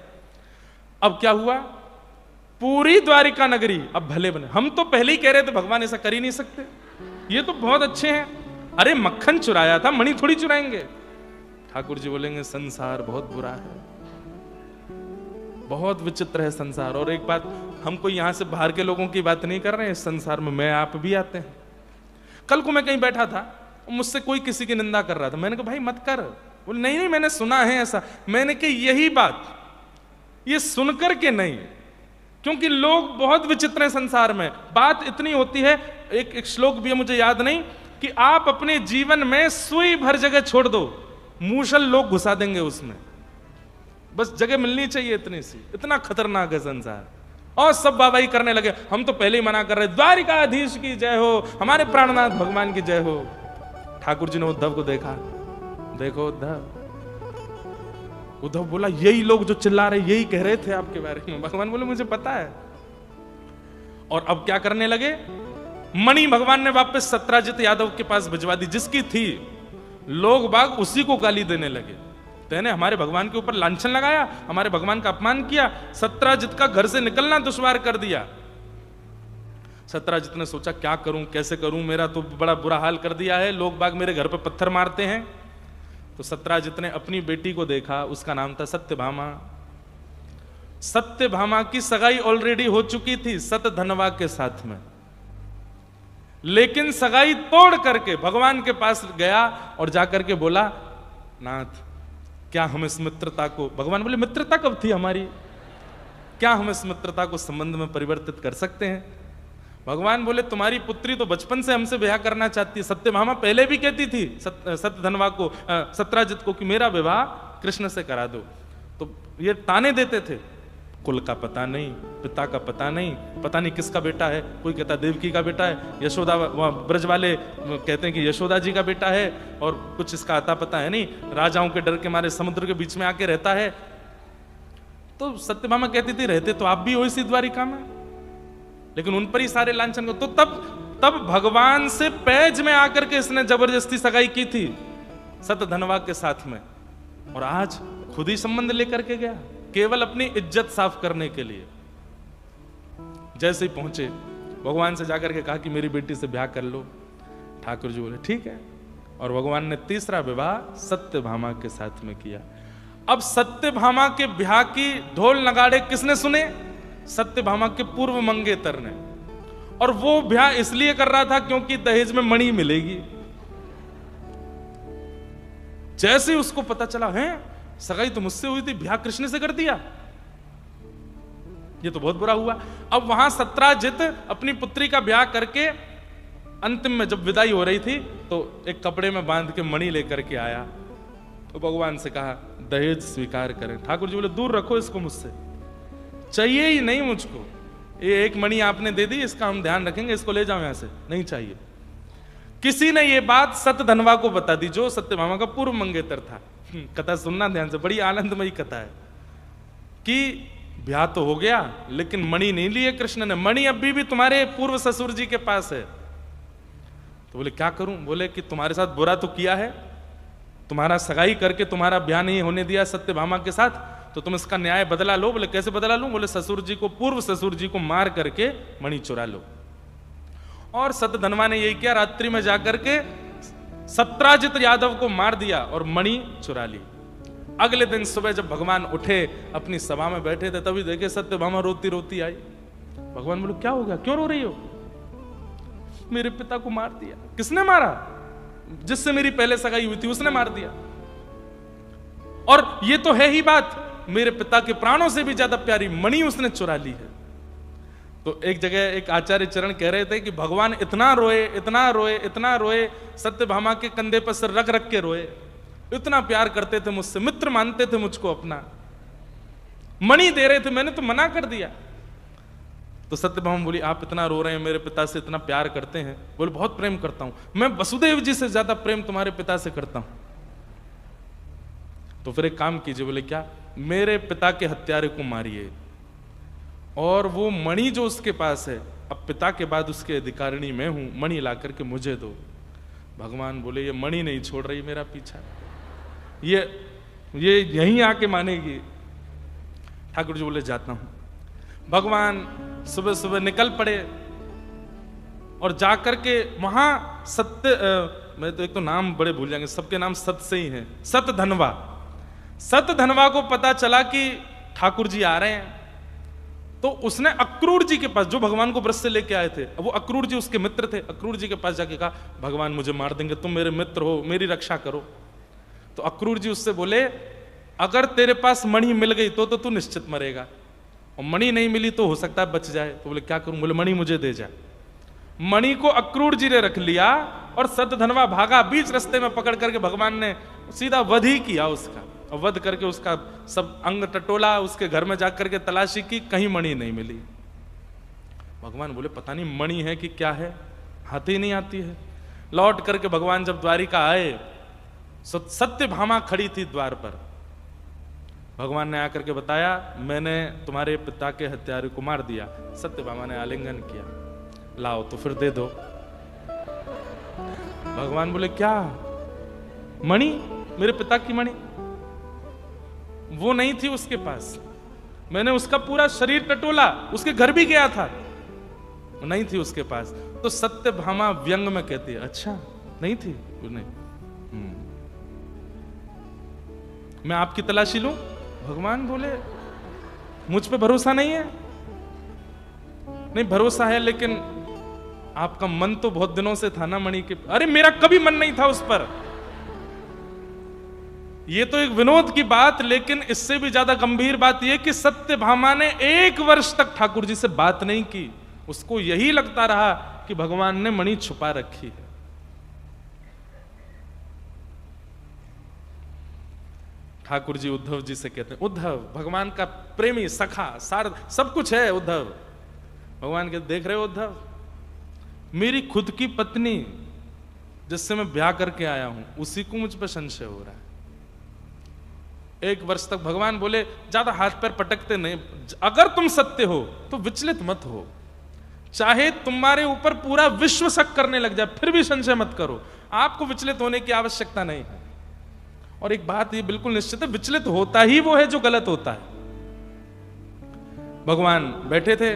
अब क्या हुआ? पूरी द्वारिका नगरी अब भले बने। हम तो पहले ही कह रहे थे भगवान ऐसा कर ही नहीं सकते, ये तो बहुत अच्छे हैं। अरे मक्खन चुराया था, मणि थोड़ी चुराएंगे। ठाकुर जी बोलेंगे संसार बहुत बुरा है, बहुत विचित्र है संसार। और एक बात, हम कोई यहां से बाहर के लोगों की बात नहीं कर रहे हैं, इस संसार में मैं आप भी आते हैं। कल को मैं कहीं बैठा था, मुझसे कोई किसी की निंदा कर रहा था, मैंने कहा भाई मत कर। बोले नहीं मैंने सुना है ऐसा। मैंने कहा यही बात, ये सुनकर के नहीं, क्योंकि लोग बहुत विचित्र हैं संसार में। बात इतनी होती है, एक श्लोक भी है मुझे याद नहीं, कि आप अपने जीवन में सुई भर जगह छोड़ दो, मूसल लोग घुसा देंगे उसमें, बस जगह मिलनी चाहिए इतनी सी। इतना खतरनाक है संसार। और सब वाहवाही करने लगे, हम तो पहले ही मना कर रहे, द्वारिकाधीश की जय हो, हमारे प्राणनाथ भगवान की जय हो। ठाकुर जी ने उद्धव को देखा, देखो उद्धव बोला यही लोग जो चिल्ला रहे यही कह रहे थे आपके बारे में। भगवान बोले मुझे पता है। और अब क्या करने लगे? मणि भगवान ने वापस सत्राजित यादव के पास भिजवा दी, जिसकी थी। लोग बाग उसी को गाली देने लगे, तेने हमारे भगवान के ऊपर लांछन लगाया, हमारे भगवान का अपमान किया, सत्राजित का घर से निकलना दुश्वार कर दिया। सत्राजित ने सोचा क्या करूं, कैसे करूं, मेरा तो बड़ा बुरा हाल कर दिया है, लोग बाग मेरे घर पे पत्थर मारते हैं। तो सत्राजित ने अपनी बेटी को देखा, उसका नाम था सत्यभामा। सत्यभामा की सगाई ऑलरेडी हो चुकी थी सतधनवा के साथ में, लेकिन सगाई तोड़ करके भगवान के पास गया और जाकर के बोला नाथ क्या हम इस मित्रता को, भगवान बोले मित्रता कब थी हमारी, क्या हम इस मित्रता को संबंध में परिवर्तित कर सकते हैं? भगवान बोले तुम्हारी पुत्री तो बचपन से हमसे ब्याह करना चाहती है। सत्यभामा पहले भी कहती थी सत्यधनवा को, सत्राजित को, कि मेरा विवाह कृष्ण से करा दो। तो ये ताने देते थे, कुल का पता नहीं, पिता का पता नहीं, पता नहीं किसका बेटा है। कोई कहता देवकी का बेटा है, यशोदा, ब्रज वाले कहते हैं कि यशोदा जी का बेटा है, और कुछ इसका आता पता है नहीं, राजाओं के डर के मारे समुद्र के बीच में आके रहता है। तो सत्यभामा कहती थी रहते तो आप भी हो इसी द्वारिका में, लेकिन उन पर ही सारे लांछन को। तो तब भगवान से पैज में आकर के इसने जबरदस्ती सगाई की थी सतधनवा के साथ में, और आज खुद ही संबंध लेकर के गया, केवल अपनी इज्जत साफ करने के लिए। जैसे ही पहुंचे भगवान से जाकर के कहा कि मेरी बेटी से ब्याह कर लो। ठाकुर जी बोले ठीक है, और भगवान ने तीसरा विवाह सत्यभामा के साथ में किया। अब सत्यभामा के ब्याह की ढोल नगाड़े किसने सुने? सत्यभामा के पूर्व मंगेतर ने। और वो ब्याह इसलिए कर रहा था क्योंकि दहेज में मणि मिलेगी। जैसे ही उसको पता चला है सगाई तो मुझसे हुई थी, ब्याह कृष्ण से कर दिया, ये तो बहुत बुरा हुआ। अब वहां सत्राजित अपनी पुत्री का ब्याह करके अंतिम में जब विदाई हो रही थी तो एक कपड़े में बांध के मणि लेकर के आया। तो भगवान से कहा दहेज स्वीकार करें। ठाकुर जी बोले दूर रखो इसको, मुझसे चाहिए ही नहीं मुझको। ये एक मणि आपने दे दी, इसका हम ध्यान रखेंगे, इसको ले जाओ यहां से, नहीं चाहिए। किसी ने ये बात सतधनवा को बता दी, जो सत्यभामा का पूर्व मंगेतर था। कथा सुनना ध्यान से, बड़ी आनंदमयी कथा है कि ब्याह तो हो गया लेकिन मणि नहीं लिए कृष्ण ने। मणि अभी भी तुम्हारे पूर्व ससुर जी के पास है। तो बोले क्या करूं? बोले कि तुम्हारे साथ बुरा तो किया है, तुम्हारा सगाई करके तुम्हारा ब्याह नहीं होने दिया सत्यभामा के साथ, तो तुम इसका न्याय बदला लो। बोले कैसे बदला लूं? बोले ससुर जी को, पूर्व ससुर जी को मार करके मणि चुरा लो। और सतधनवा ने यही किया, रात्रि में जाकर के सत्राजित यादव को मार दिया और मणि चुरा ली। अगले दिन सुबह जब भगवान उठे, अपनी सभा में बैठे थे, तभी देखे सत्यभामा रोती रोती आई। भगवान बोले क्या हो गया, क्यों रो रही हो? मेरे पिता को मार दिया। किसने मारा? जिससे मेरी पहले सगाई हुई थी उसने मार दिया। और ये तो है ही बात, मेरे पिता के प्राणों से भी ज्यादा प्यारी मणि उसने चुरा ली है। तो एक जगह एक आचार्य चरण कह रहे थे कि भगवान इतना रोए, इतना रोए, इतना रोए, सत्यभामा के कंधे पर सिर रख रख के रोए। इतना प्यार करते थे मुझसे, मित्र मानते थे मुझको अपना, मणि दे रहे थे, मैंने तो मना कर दिया। तो सत्यभामा बोली आप इतना रो रहे हैं, मेरे पिता से इतना प्यार करते हैं? बोले बहुत प्रेम करता हूं, मैं वसुदेव जी से ज्यादा प्रेम तुम्हारे पिता से करता हूं। तो फिर एक काम कीजिए। बोले क्या? मेरे पिता के हत्यारे को मारिए, और वो मणि जो उसके पास है, अब पिता के बाद उसके अधिकारिणी मैं हूं, मणि ला करके मुझे दो। भगवान बोले ये मणि नहीं छोड़ रही मेरा पीछा, ये यहीं आके मानेगी। ठाकुर जी बोले जाता हूं। भगवान सुबह सुबह निकल पड़े और जाकर के वहां मैं तो एक तो नाम बड़े भूल जाएंगे, सबके नाम सत से ही हैं। सतधनवा, सतधनवा को पता चला कि ठाकुर जी आ रहे हैं, तो उसने अक्रूर जी के पास, जो भगवान को ब्रज से लेके आए थे, वो अक्रूर जी उसके मित्र थे, अक्रूर जी के पास जाके कहा भगवान मुझे मार देंगे, तुम मेरे मित्र हो, मेरी रक्षा करो। तो अक्रूर जी उससे बोले अगर तेरे पास मणि मिल गई तो तू निश्चित मरेगा, और मणि नहीं मिली तो हो सकता है बच जाए। तो बोले क्या करूं? बोले मणि मुझे दे जा। मणि को अक्रूर जी ने रख लिया और सतधनवा भागा। बीच रास्ते में पकड़ करके भगवान ने सीधा वध ही किया उसका, और वध करके उसका सब अंग टटोला, उसके घर में जाकर के तलाशी की, कहीं मणि नहीं मिली। भगवान बोले पता नहीं मणि है कि क्या है, हाथी नहीं आती है। लौट करके भगवान जब द्वारिका आए, सत्यभामा खड़ी थी द्वार पर। भगवान ने आकर के बताया मैंने तुम्हारे पिता के हत्यारे को मार दिया। सत्यभामा ने आलिंगन किया, लाओ तो फिर दे दो। भगवान बोले क्या? मणि? मेरे पिता की मणि? वो नहीं थी उसके पास, मैंने उसका पूरा शरीर टटोला, उसके घर भी गया था, नहीं थी उसके पास। तो सत्यभामा व्यंग में कहती है अच्छा नहीं थी? नहीं। मैं आपकी तलाशी लूं? भगवान बोले मुझ पे भरोसा नहीं है? नहीं भरोसा है, लेकिन आपका मन तो बहुत दिनों से था ना मणि के। अरे मेरा कभी मन नहीं था उस पर। ये तो एक विनोद की बात, लेकिन इससे भी ज्यादा गंभीर बात यह कि सत्यभामा ने 1 वर्ष तक ठाकुर जी से बात नहीं की। उसको यही लगता रहा कि भगवान ने मणि छुपा रखी है। ठाकुर जी उद्धव जी से कहते हैं, उद्धव भगवान का प्रेमी सखा सार सब कुछ है उद्धव। भगवान कहते, देख रहे हो उद्धव, मेरी खुद की पत्नी जिससे मैं ब्याह करके आया हूं उसी को मुझ पर संशय हो रहा है। 1 वर्ष तक भगवान बोले ज्यादा हाथ पैर पटकते नहीं, अगर तुम सत्य हो तो विचलित मत हो, चाहे तुम्हारे ऊपर पूरा विश्व शक करने लग जाए फिर भी संशय मत करो, आपको विचलित होने की आवश्यकता नहीं है। और एक बात ये बिल्कुल निश्चित है, विचलित होता ही वो है जो गलत होता है। भगवान बैठे थे,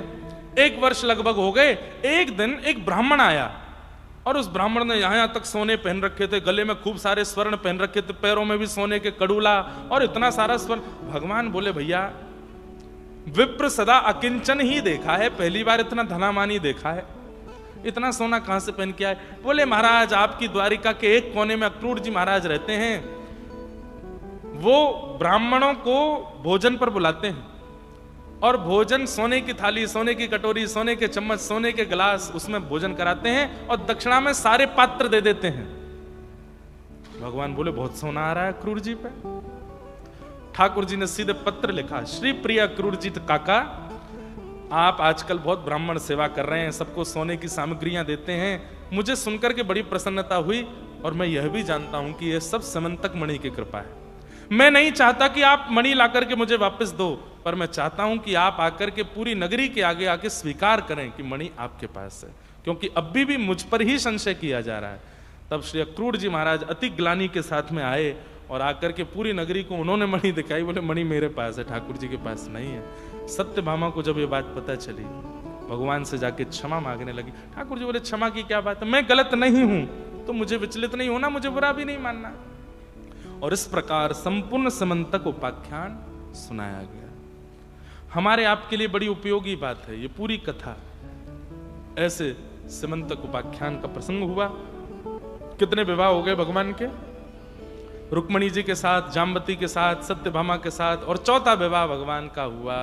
1 वर्ष लगभग हो गए। एक दिन एक ब्राह्मण आया और उस ब्राह्मण ने यहां तक सोने पहन रखे थे, गले में खूब सारे स्वर्ण पहन रखे थे, पैरों में भी सोने के कड़ूला और इतना सारा स्वर्ण। भगवान बोले, भैया विप्र सदा अकिंचन ही देखा है, पहली बार इतना धनामानी देखा है, इतना सोना कहां से पहन के आए? बोले महाराज आपकी द्वारिका के एक कोने में अक्रूर जी महाराज रहते हैं, वो ब्राह्मणों को भोजन पर बुलाते हैं और भोजन सोने की थाली, सोने की कटोरी, सोने के चम्मच, सोने के गिलास, उसमें भोजन कराते हैं और दक्षिणा में सारे पात्र दे देते हैं। भगवान बोले बहुत सोना आ रहा है क्रूर जी पे। ठाकुर जी ने सीधे पत्र लिखा, श्री प्रिय क्रूर जी काका, आप आजकल बहुत ब्राह्मण सेवा कर रहे हैं, सबको सोने की सामग्रियां देते हैं, मुझे सुनकर के बड़ी प्रसन्नता हुई और मैं यह भी जानता हूं कि यह सब समंतक मणि की कृपा है। मैं नहीं चाहता कि आप मणि लाकर के मुझे वापस दो, पर मैं चाहता हूं कि आप आकर के पूरी नगरी के आगे आके स्वीकार करें कि मणि आपके पास है, क्योंकि अभी भी मुझ पर ही संशय किया जा रहा है। तब श्री अक्रूर जी महाराज अति ग्लानि के साथ में आए और आकर के पूरी नगरी को उन्होंने मणि दिखाई। बोले मणि मेरे पास है, ठाकुर जी के पास नहीं है। सत्यभामा को जब ये बात पता चली, भगवान से जाके क्षमा मांगने लगी। ठाकुर जी बोले क्षमा की क्या बात है, मैं गलत नहीं हूं तो मुझे विचलित नहीं होना, मुझे बुरा भी नहीं मानना। और इस प्रकार संपूर्ण समंतक उपाख्यान सुनाया गया। हमारे आपके लिए बड़ी उपयोगी बात है ये पूरी कथा। ऐसे समंतक उपाख्यान का प्रसंग हुआ। कितने विवाह हो गए भगवान के? रुक्मणी जी के साथ, जाम्बती के साथ, सत्यभामा के साथ, और चौथा विवाह भगवान का हुआ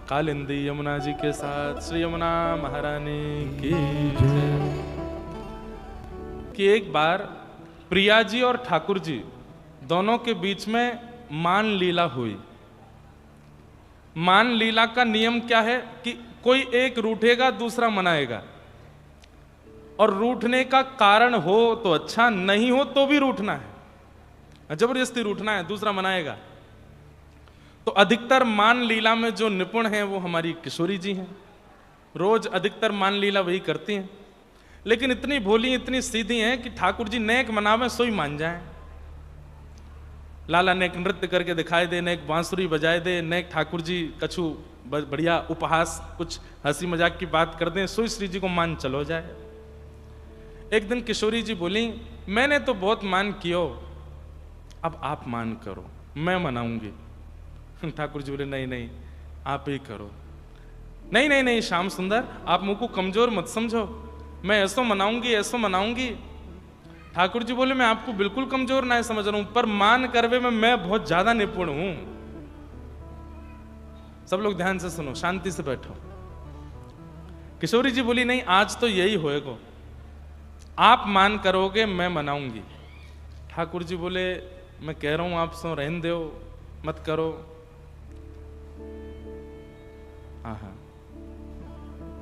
कालिंदी यमुना जी के साथ। श्री यमुना महारानी की जय। कि एक बार प्रिया जी और ठाकुर जी दोनों के बीच में मान लीला हुई। मान लीला का नियम क्या है कि कोई एक रूठेगा दूसरा मनाएगा, और रूठने का कारण हो तो अच्छा, नहीं हो तो भी रूठना है, जबरदस्ती रूठना है, दूसरा मनाएगा। तो अधिकतर मान लीला में जो निपुण हैं वो हमारी किशोरी जी हैं। रोज अधिकतर मान लीला वही करती हैं, लेकिन इतनी भोली इतनी सीधी हैं कि ठाकुर जी नेक मनावे सोई मान जाए। लाला नेक नृत्य करके दिखाई दे, नेक बांसुरी बजाए दे, नेक ठाकुर जी कछु बढ़िया उपहास कुछ हंसी मजाक की बात कर दें, सोई श्री जी को मान चलो जाए। एक दिन किशोरी जी बोली, मैंने तो बहुत मान कियो, अब आप मान करो, मैं मनाऊंगी। ठाकुर जी बोले नहीं नहीं आप ही करो। नहीं नहीं नहीं श्याम सुंदर, आप मुझको कमजोर मत समझो, मैं ऐसो मनाऊंगी ऐसो मनाऊंगी। ठाकुर जी बोले मैं आपको बिल्कुल कमजोर नहीं समझ रहा हूं, पर मान करवे में मैं बहुत ज्यादा निपुण हूं। सब लोग ध्यान से सुनो, शांति से बैठो। किशोरी जी बोली नहीं आज तो यही होएगा, आप मान करोगे मैं मनाऊंगी। ठाकुर जी बोले मैं कह रहा हूं आप सो रहने दो, मत करो। हाँ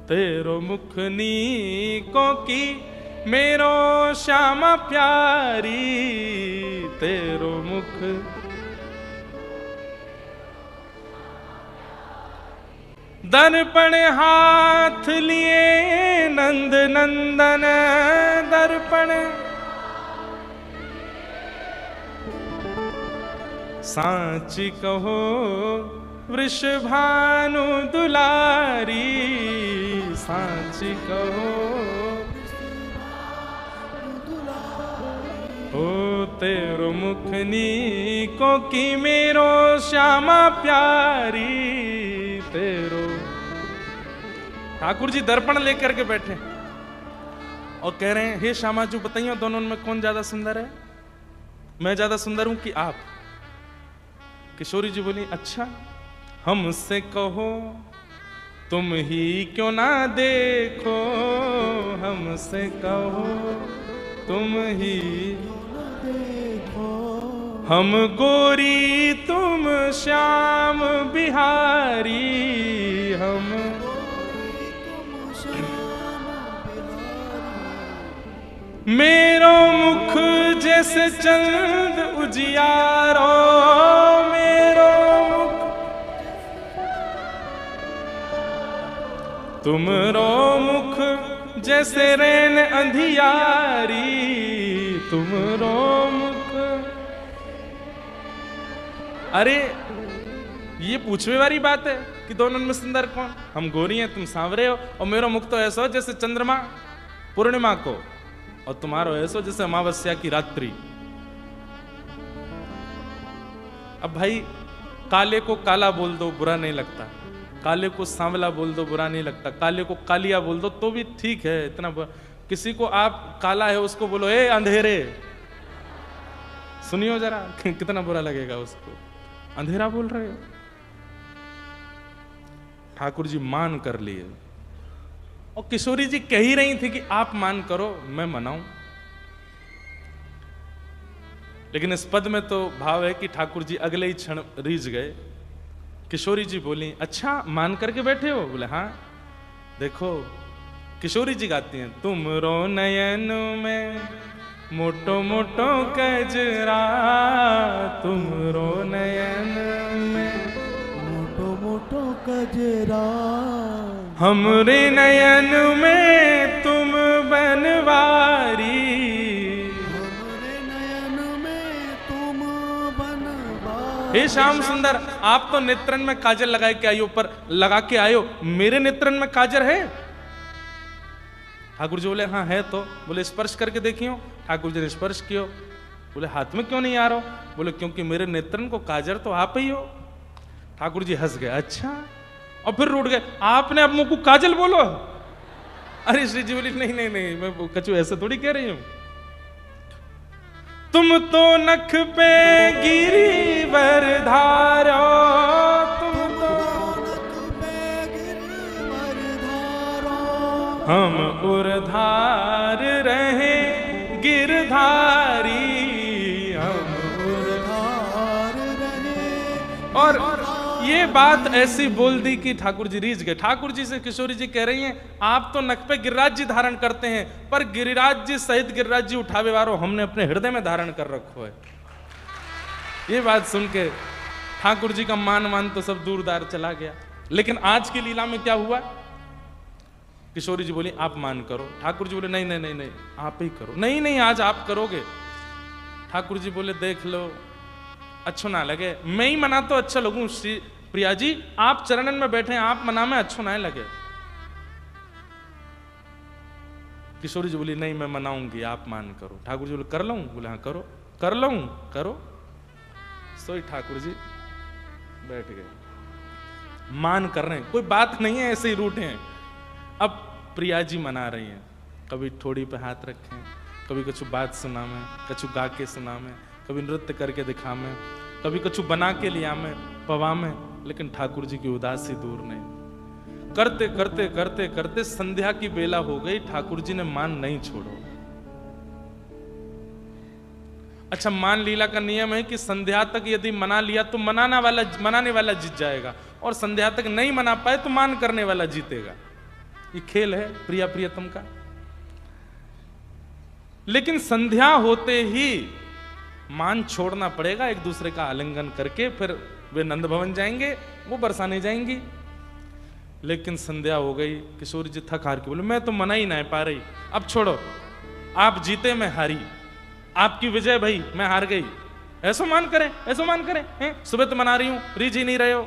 तेरो मुख नीको की मेरो श्यामा प्यारी, तेरो मुख दर्पण हाथ लिए नंद नंदन दर्पण, सांची कहो वृषभानु दुलारी, सांची कहो ओ तेरो मुख नीको की मेरो श्यामा प्यारी, तेरो। ठाकुर जी दर्पण लेकर के बैठे और कह रहे हैं हे श्यामा जी बताइए दोनों में कौन ज्यादा सुंदर है, मैं ज्यादा सुंदर हूं कि आप? किशोरी जी बोली अच्छा हमसे कहो। तुम ही क्यों ना देखो हमसे कहो, तुम ही हम गोरी तुम श्याम बिहारी, हम मेरो मुख जैसे चंद उजियारो, मेरो मुख तुमरो मुख जैसे रैन अंधियारी, तुमरो मुख। अरे ये पूछने वाली बात है कि दोनों में सुंदर कौन? हम गोरी हैं, तुम सांवरे हो, और मेरा मुख तो ऐसा हो जैसे चंद्रमा पूर्णिमा को, और तुम्हारा ऐसा जैसे अमावस्या की रात्रि। अब भाई काले को काला बोल दो बुरा नहीं लगता, काले को सांवला बोल दो बुरा नहीं लगता, काले को कालिया बोल दो तो भी ठीक है, इतना किसी को आप काला है उसको बोलो ए अंधेरे, सुनियो जरा कितना बुरा लगेगा उसको, अंधेरा बोल रहे हो। ठाकुर जी मान कर लिए, और किशोरी जी कह ही रही थी कि आप मान करो मैं मनाऊं, लेकिन इस पद में तो भाव है कि ठाकुर जी अगले ही क्षण रीझ गए। किशोरी जी बोली अच्छा मान करके बैठे हो? बोले हाँ। देखो किशोरी जी गाती हैं, तुमरो नयन में मोटो मोटो कजरा, तुमरो नयन में मोटो मोटो कजरा, हमरे नयन में तुम बनवारी, हमरे नयन में तुम बनवारी। हे श्याम सुंदर आप तो नेत्रन में काजल लगा के आयो, पर लगा के आयो, मेरे नेत्रन में काजल है? ठाकुर जी बोले हाँ है। तो बोले स्पर्श करके देखियो। ठाकुर जी ने स्पर्श कियो। बोले हाथ में क्यों नहीं आ रहा? बोले क्योंकि मेरे नेत्रन को काजर तो आप ही हो। ठाकुर जी हंस गए, अच्छा, और फिर रूठ गए, आपने अब मुंह को काजल बोलो? अरे श्री जी बोली नहीं नहीं नहीं, मैं कछु ऐसे थोड़ी कह रही हूं, तुम तो नख पे गिरी वरधारो, तुम तो नख पे गिरी वरधारो, हम उर्धार रहे गिरधारी, हम उर्धार रहे। और ये बात ऐसी बोल दी कि ठाकुर जी रीझ गए। ठाकुर जी से किशोरी जी कह रही हैं आप तो नख पे गिरिराज जी धारण करते हैं, पर गिरिराज जी सहित गिरिराज जी उठावे वारो हमने अपने हृदय में धारण कर रखो है। ये बात सुन के ठाकुर जी का मान तो सब दूरदार चला गया। लेकिन आज की लीला में क्या हुआ? किशोरी जी बोली आप मान करो। ठाकुर जी बोले नहीं नहीं नहीं नहीं आप ही करो। नहीं नहीं आज आप करोगे। ठाकुर जी बोले देख लो अच्छो ना लगे, मैं ही मना तो अच्छा लगूं। श्री प्रिया जी आप चरणन में बैठे हैं, आप मना में अच्छो ना लगे। किशोरी जी बोली नहीं मैं मनाऊंगी, आप मान करो। ठाकुर जी बोले कर लूं? बोले हाँ करो। कर लूं? करो। सोई ठाकुर जी बैठ गए, मान कर रहे हैं, कोई बात नहीं है, ऐसे ही रूठे हैं। अब प्रिया जी मना रही हैं, कभी ठोड़ी पे हाथ रखें, कभी कुछ बात सुना में, कछु गा के सुना में, कभी नृत्य करके दिखा में, कभी कछु बना के लिया में, पवा में। लेकिन ठाकुर जी की उदासी दूर नहीं। करते करते करते करते संध्या की बेला हो गई, ठाकुर जी ने मान नहीं छोड़ो। अच्छा मान लीला का नियम है कि संध्या तक यदि मना लिया तो मनाने वाला जीत जाएगा, और संध्या तक नहीं मना पाए तो मान करने वाला जीतेगा। ये खेल है प्रिया प्रियतम का। लेकिन संध्या होते ही मान छोड़ना पड़ेगा, एक दूसरे का आलिंगन करके फिर वे नंद भवन जाएंगे, वो बरसाने जाएंगी। लेकिन संध्या हो गई, किशोरी जी थक हार के बोले मैं तो मना ही नहीं पा रही, अब छोड़ो, आप जीते मैं हारी, आपकी विजय भाई मैं हार गई, ऐसो मान करें, ऐसो मान करें हैं? सुबह तो मना रही हूं, रीझ ही नहीं रहे हो।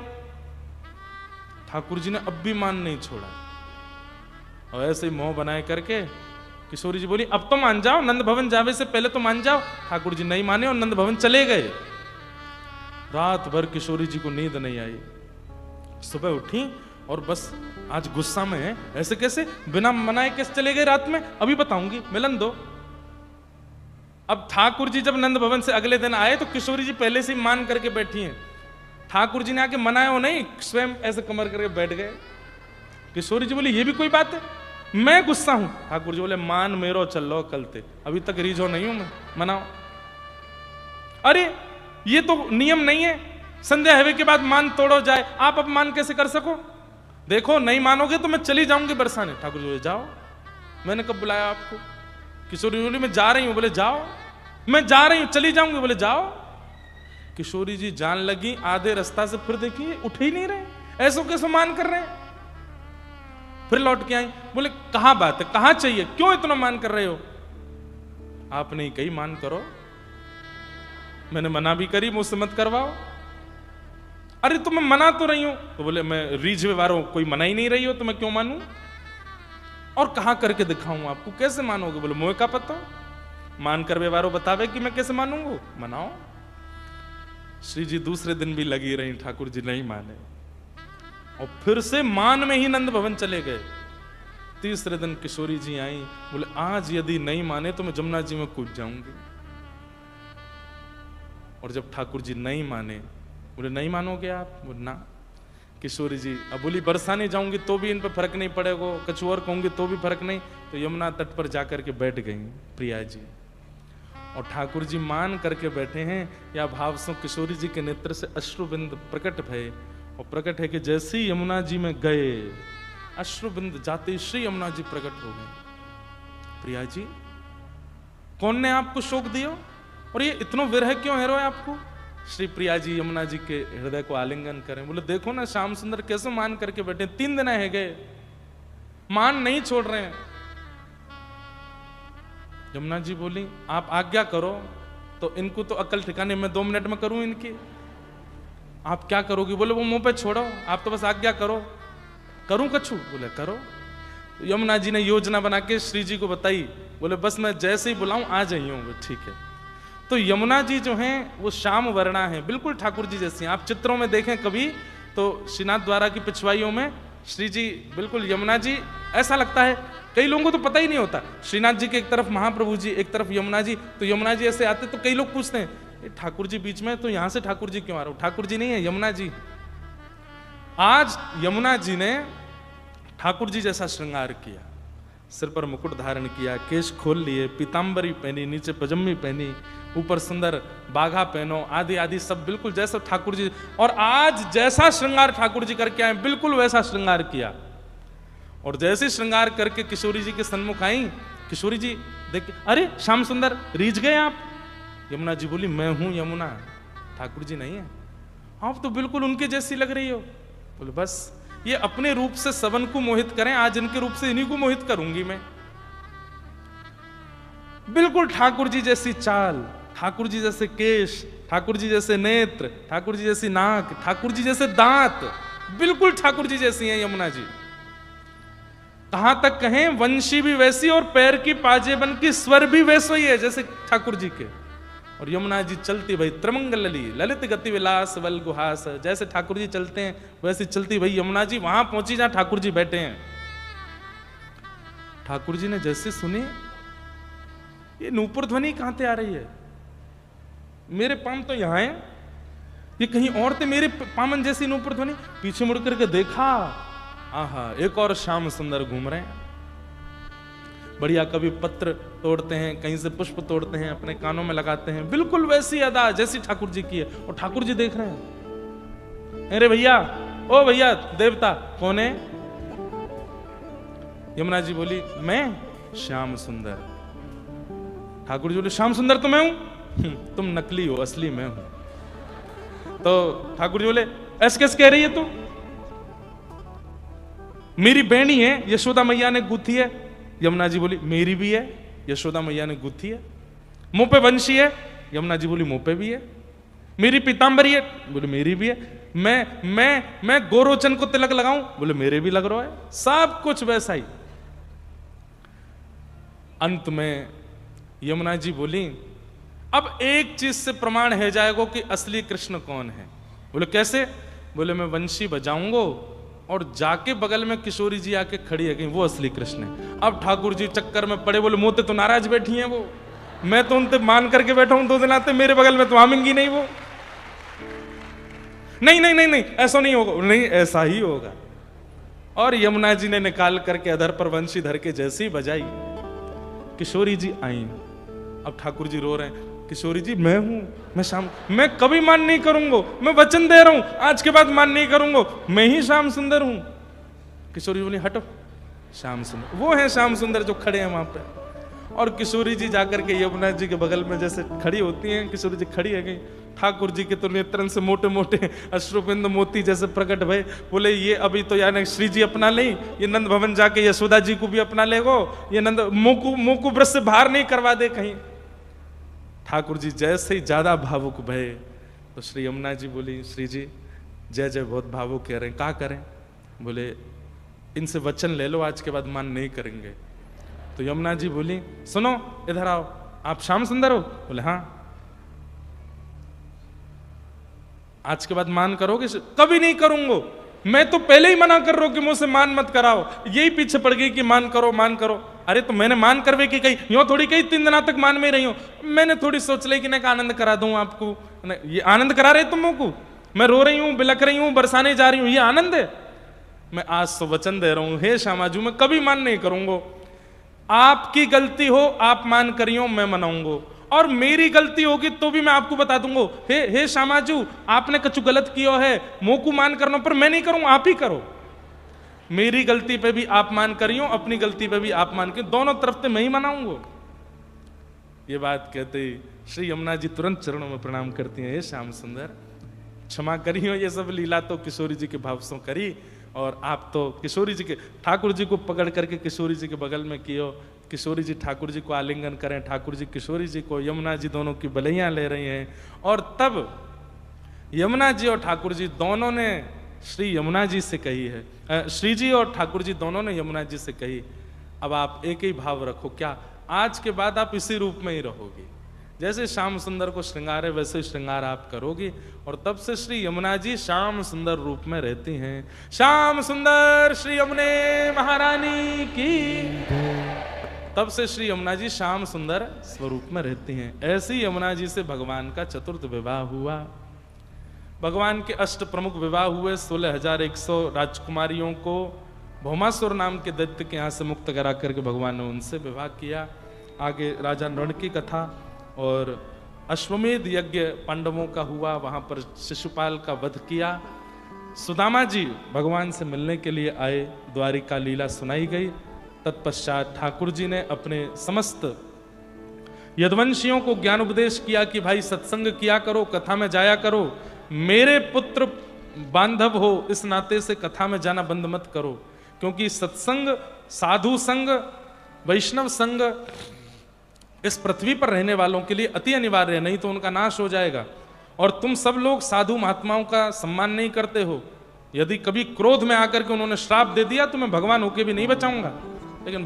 ठाकुर जी ने अब भी मान नहीं छोड़ा, और ऐसे ही मोह बनाए करके किशोरी जी बोली अब तो मान जाओ, नंद भवन जावे से पहले तो मान जाओ। ठाकुर जी नहीं माने और नंद भवन चले गए। रात भर किशोरी जी को नींद नहीं आई। सुबह उठी और बस आज गुस्सा में है, ऐसे कैसे बिना मनाए कैसे चले गए रात में, अभी बताऊंगी, मिलन दो। अब ठाकुर जी जब नंद भवन से अगले दिन आए तो किशोरी जी पहले से ही मान करके बैठी हैं। ठाकुर जी ने आके मनाया हो नहीं, स्वयं ऐसे कमर करके बैठ गए। किशोरी जी बोली ये भी कोई बात है, मैं गुस्सा हूं। ठाकुर जी बोले मान मेरो चल लो कलते, अभी तक रीझो नहीं हूं मैं, मनाओ। अरे ये तो नियम नहीं है, संध्या हवे के बाद मान तोड़ो जाए, आप अब मान कैसे कर सको? देखो नहीं मानोगे तो मैं चली जाऊंगी बरसाने। ठाकुर जी बोले जाओ, मैंने कब बुलाया आपको? किशोरी जी बोली मैं जा रही हूं। बोले जाओ, मैं जा रही हूं, चली जाऊंगी। बोले जाओ। किशोरी जी जान लगी, आधे रास्ता से फिर देखिए उठ ही नहीं रहे, ऐसो कैसो मान कर रहे हैं। फिर लौट के आई, बोले कहां बात है, कहां चाहिए, क्यों इतना मान कर रहे हो? आपने ही कही मान करो, मैंने मना भी करी, मुझसे मत करवाओ। अरे तो मैं मना तो रही हूं। तो बोले मैं रीझवे वारों कोई मना ही नहीं रही हो तो मैं क्यों मानूं? और कहां करके दिखाऊं आपको, कैसे मानोगे? बोले मोह का पता, मान कर व्यवहारों बतावे कि मैं कैसे मानूंगा, मनाओ। श्री जी दूसरे दिन भी लगी रही, ठाकुर जी नहीं माने, और फिर से मान में ही नंद भवन चले गए। तीसरे दिन किशोरी जी आई, बोले आज यदि नहीं माने तो मैं जमुना जी में कूद जाऊंगी। और जब ठाकुर जी नहीं माने, बोले नहीं मानोगे आप? बोले ना। किशोरी जी अब बोली बरसाने जाऊंगी तो भी इन पर फर्क नहीं पड़ेगा, कुछ और कहूंगी तो भी फर्क नहीं। तो यमुना तट पर जाकर के बैठ गई प्रिया जी, और ठाकुर जी मान करके बैठे हैं। या भाव से किशोरी जी के नेत्र से अश्रुबिंद प्रकट भये, और प्रकट है कि जैसे ही यमुना जी में गए, अश्रुबिंद जाते श्री यमुना जी प्रकट हो गए। प्रिया जी कौन ने आपको शोक दियो, और ये इतना विरह क्यों है रो आपको? श्री प्रिया जी यमुना जी के हृदय को आलिंगन करें, बोले देखो ना श्याम सुंदर कैसे मान करके बैठे, 3 दिन है गए, मान नहीं छोड़ रहे हैं। यमुना जी बोली आप आज्ञा करो, तो इनको तो अकल ठिकाने, मैं 2 मिनट में करूं इनकी, आप क्या करोगी? बोले वो मुंह पे छोड़ो, आप तो बस आज्ञा करो। करूं कछु? बोले करो। तो यमुना जी ने योजना बना के श्री जी को बताई, बोले बस मैं जैसे ही बुलाऊं आ जाइए। ठीक है। तो यमुना जी जो हैं वो श्याम वर्णा है, बिल्कुल ठाकुर जी जैसी हैं। आप चित्रों में देखें कभी तो श्रीनाथ द्वारा की पिछवाइयों में श्री जी बिल्कुल यमुना जी, ऐसा लगता है कई लोगों को तो पता ही नहीं होता, श्रीनाथ जी के एक तरफ महाप्रभु जी, एक तरफ यमुना जी, तो यमुना जी ऐसे आते तो कई लोग पूछते हैं ठाकुर जी बीच में, तो यहां से ठाकुर जी क्यों आ रहे हो? ठाकुर जी नहीं है, यमुना जी। आज यमुना जी ने ठाकुर जी जैसा श्रृंगार किया, सिर पर मुकुट धारण किया, केश खोल लिए, पीतांबरी पहनी, नीचे पजम्मी पहनी, ऊपर सुंदर बाघा पहनो, आदि आदि सब बिल्कुल जैसा ठाकुर जी। और आज जैसा श्रृंगार ठाकुर जी करके आए बिल्कुल वैसा श्रृंगार किया। और जैसे श्रृंगार करके किशोरी जी के सन्मुख आई, किशोरी जी देख, अरे श्याम सुंदर रीझ गए आप? यमुना जी बोली मैं हूं यमुना, ठाकुर जी नहीं है। आप तो बिल्कुल उनके जैसी लग रही हो। बोले बस ये अपने रूप से सबन को मोहित करें, आज इनके रूप से इन्हीं को मोहित करूंगी मैं। बिल्कुल ठाकुर जी जैसी चाल, ठाकुर जी जैसे केश, ठाकुर जी जैसे नेत्र, ठाकुर जी जैसी नाक, ठाकुर जी जैसे दांत, बिल्कुल ठाकुर जी जैसी हैं यमुना जी। कहां तक कहें, वंशी भी वैसी और पैर की पाजेबन की स्वर भी वैसे ही है जैसे ठाकुर जी के। और यमुना जी चलती भाई त्रमंगल ललित गति विलास वल गुहास, जैसे ठाकुर जी चलते हैं वैसे चलती भाई यमुना जी वहां पहुंची जहां ठाकुर जी बैठे हैं। ठाकुर जी ने जैसे सुनी, ये नूपुर ध्वनि कहां से आ रही है? मेरे पाम तो यहां है, ये कहीं और थे मेरे पामन जैसी नूपुर ध्वनि। पीछे मुड़ करके देखा, आहा एक और श्याम सुंदर घूम रहे हैं। बढ़िया कभी पत्र तोड़ते हैं, कहीं से पुष्प तोड़ते हैं, अपने कानों में लगाते हैं, बिल्कुल वैसी अदा जैसी ठाकुर जी की है। और ठाकुर जी देख रहे हैं, अरे भैया, ओ भैया देवता कौन है? यमुना जी बोली मैं श्याम सुंदर। ठाकुर जी बोले श्याम सुंदर तो मैं हूं, तुम नकली हो, असली मैं हूं। तो ठाकुर जी बोले ऐसे कैसे कह रही है तू? मेरी बहनी है, यशोदा मैया ने गुथी है। यमुना जी बोली मेरी भी है, यशोदा मैया ने गुथी है। मुंह पे वंशी है, यमुना जी बोली मुंह पे भी है। मेरी पीतांबरी है, बोले मेरी भी है। मैं गोरोचन को तिलक लगाऊं, बोले मेरे भी लग रहा है। सब कुछ वैसा ही। अंत में यमुना जी बोली अब एक चीज से प्रमाण है जाएगा कि असली कृष्ण कौन है। बोले कैसे? बोले मैं वंशी बजाऊंगा और जाके बगल में किशोरी जी आके खड़ी है, कहीं वो असली कृष्ण है। अब ठाकुर जी चक्कर में पड़े, बोले मोते तो नाराज बैठी हैं वो, मैं तो उनसे मान करके बैठा हूं 2 दिन आते, मेरे बगल में तो आमिनगी नहीं वो। नहीं नहीं नहीं नहीं ऐसा नहीं होगा। नहीं ऐसा ही होगा। और यमुना जी ने निकाल करके अधर पर वंशी धर के जैसी बजाई, किशोरी जी आई। अब ठाकुर जी रो रहे हैं, किशोरी जी मैं हूं, मैं कभी मान नहीं करूंगा, मैं वचन दे रहा हूं आज के बाद मान नहीं करूंगा, मैं ही श्याम सुंदर हूं। किशोरी बोली हटो, श्याम सुंदर वो है श्याम सुंदर जो खड़े हैं वहां पे। और किशोरी जी जाकर के यमुना जी के बगल में जैसे खड़ी होती हैं, किशोरी जी खड़ी है गई, ठाकुर जी के तो नेत्रन से मोटे मोटे अश्रुबिंद मोती जैसे प्रकट भय। बोले ये अभी तो यानी श्री जी अपना ले, ये नंद भवन जाके यशोदा जी को भी अपना लेगो, ये नंद मुंह को ब्रश से बाहर नहीं करवा दे कहीं। ठाकुर जी जैसे ही ज्यादा भावुक भय तो श्री यमुना जी बोली, श्री जी जय जय बहुत भावुक कह रहे हैं, क्या करें? बोले इनसे वचन ले लो, आज के बाद मान नहीं करेंगे। तो यमुना जी बोली सुनो इधर आओ, आप श्याम सुंदर हो? बोले हाँ। आज के बाद मान करोगे? कभी नहीं करूंगा, मैं तो पहले ही मना कर रहा हूं कि मुझसे मान मत कराओ, यही पीछे पड़ गई कि मान करो मान करो। अरे तो मैंने मान करवे की कही, यूं थोड़ी कही 3 दिनों तक मान में रही हूं, मैंने थोड़ी सोच ली कि मैं आनंद करा दूं आपको। ये आनंद करा रहे तुम को? मैं रो रही हूं, बिलक रही हूं, बरसाने जा रही हूं, ये आनंद है? मैं आज तो वचन दे रहा हूं, हे श्यामाजू मैं कभी मान नहीं करूंगा। आपकी गलती हो आप मान करियो, मैं मनाऊंगा, और मेरी गलती होगी तो भी मैं आपको बता दूंगा, हे श्यामाजू आपने कुछ गलत किया है, मोकू मान करना, पर मैं नहीं करूं, आप ही करो। मेरी गलती पे भी आप मान करियो, अपनी गलती पे भी आप मान करियो, दोनों तरफ से मैं ही मनाऊंगा। ये बात कहते ही श्री यमुना जी तुरंत चरणों में प्रणाम करती हैं, हे श्याम सुंदर क्षमा करियो, ये सब लीला तो किशोरी जी के भाव से करी, और आप तो किशोरी जी के, ठाकुर जी को पकड़ करके किशोरी जी के बगल में कियो, किशोरी जी ठाकुर जी को आलिंगन करें, ठाकुर जी किशोरी जी को, यमुना जी दोनों की बलैया ले रही हैं। और तब यमुना जी और ठाकुर जी दोनों ने श्री यमुना जी से कही है, श्री जी और ठाकुर जी दोनों ने यमुना जी से कही, अब आप एक ही भाव रखो, क्या आज के बाद आप इसी रूप में ही रहोगी, जैसे श्याम सुंदर को श्रृंगार है वैसे श्रृंगार आप करोगी। और तब से श्री यमुना जी श्याम सुंदर रूप में रहती हैं। श्याम सुंदर श्री यमुने महारानी की। तब से श्री यमुना जी श्याम सुंदर स्वरूप में रहती हैं। ऐसी यमुना जी से भगवान का चतुर्थ विवाह हुआ। भगवान के 8 प्रमुख विवाह हुए। 16,100 राजकुमारियों को भौमासुर नाम के दैत्य के यहाँ से मुक्त करा करके भगवान ने उनसे विवाह किया। आगे राजा नृण की कथा और अश्वमेध यज्ञ पांडवों का हुआ, वहां पर शिशुपाल का वध किया। सुदामा जी भगवान से मिलने के लिए आए, द्वारिका लीला सुनाई गई। तत्पश्चात ठाकुर जी ने अपने समस्त यदुवंशियों को ज्ञान उपदेश किया कि भाई सत्संग किया करो, कथा में जाया करो, मेरे पुत्र बांधव हो इस नाते से कथा में जाना बंद मत करो, क्योंकि सत्संग, साधु संग, वैष्णव संग इस पृथ्वी पर रहने वालों के लिए अति अनिवार्य है, नहीं तो उनका नाश हो जाएगा। और तुम सब लोग साधु महात्माओं का सम्मान नहीं करते हो। यदि कभी क्रोध में आकर के उन्होंने श्राप दे दिया तो मैं भगवान होके भी नहीं बचाऊंगा। लेकिन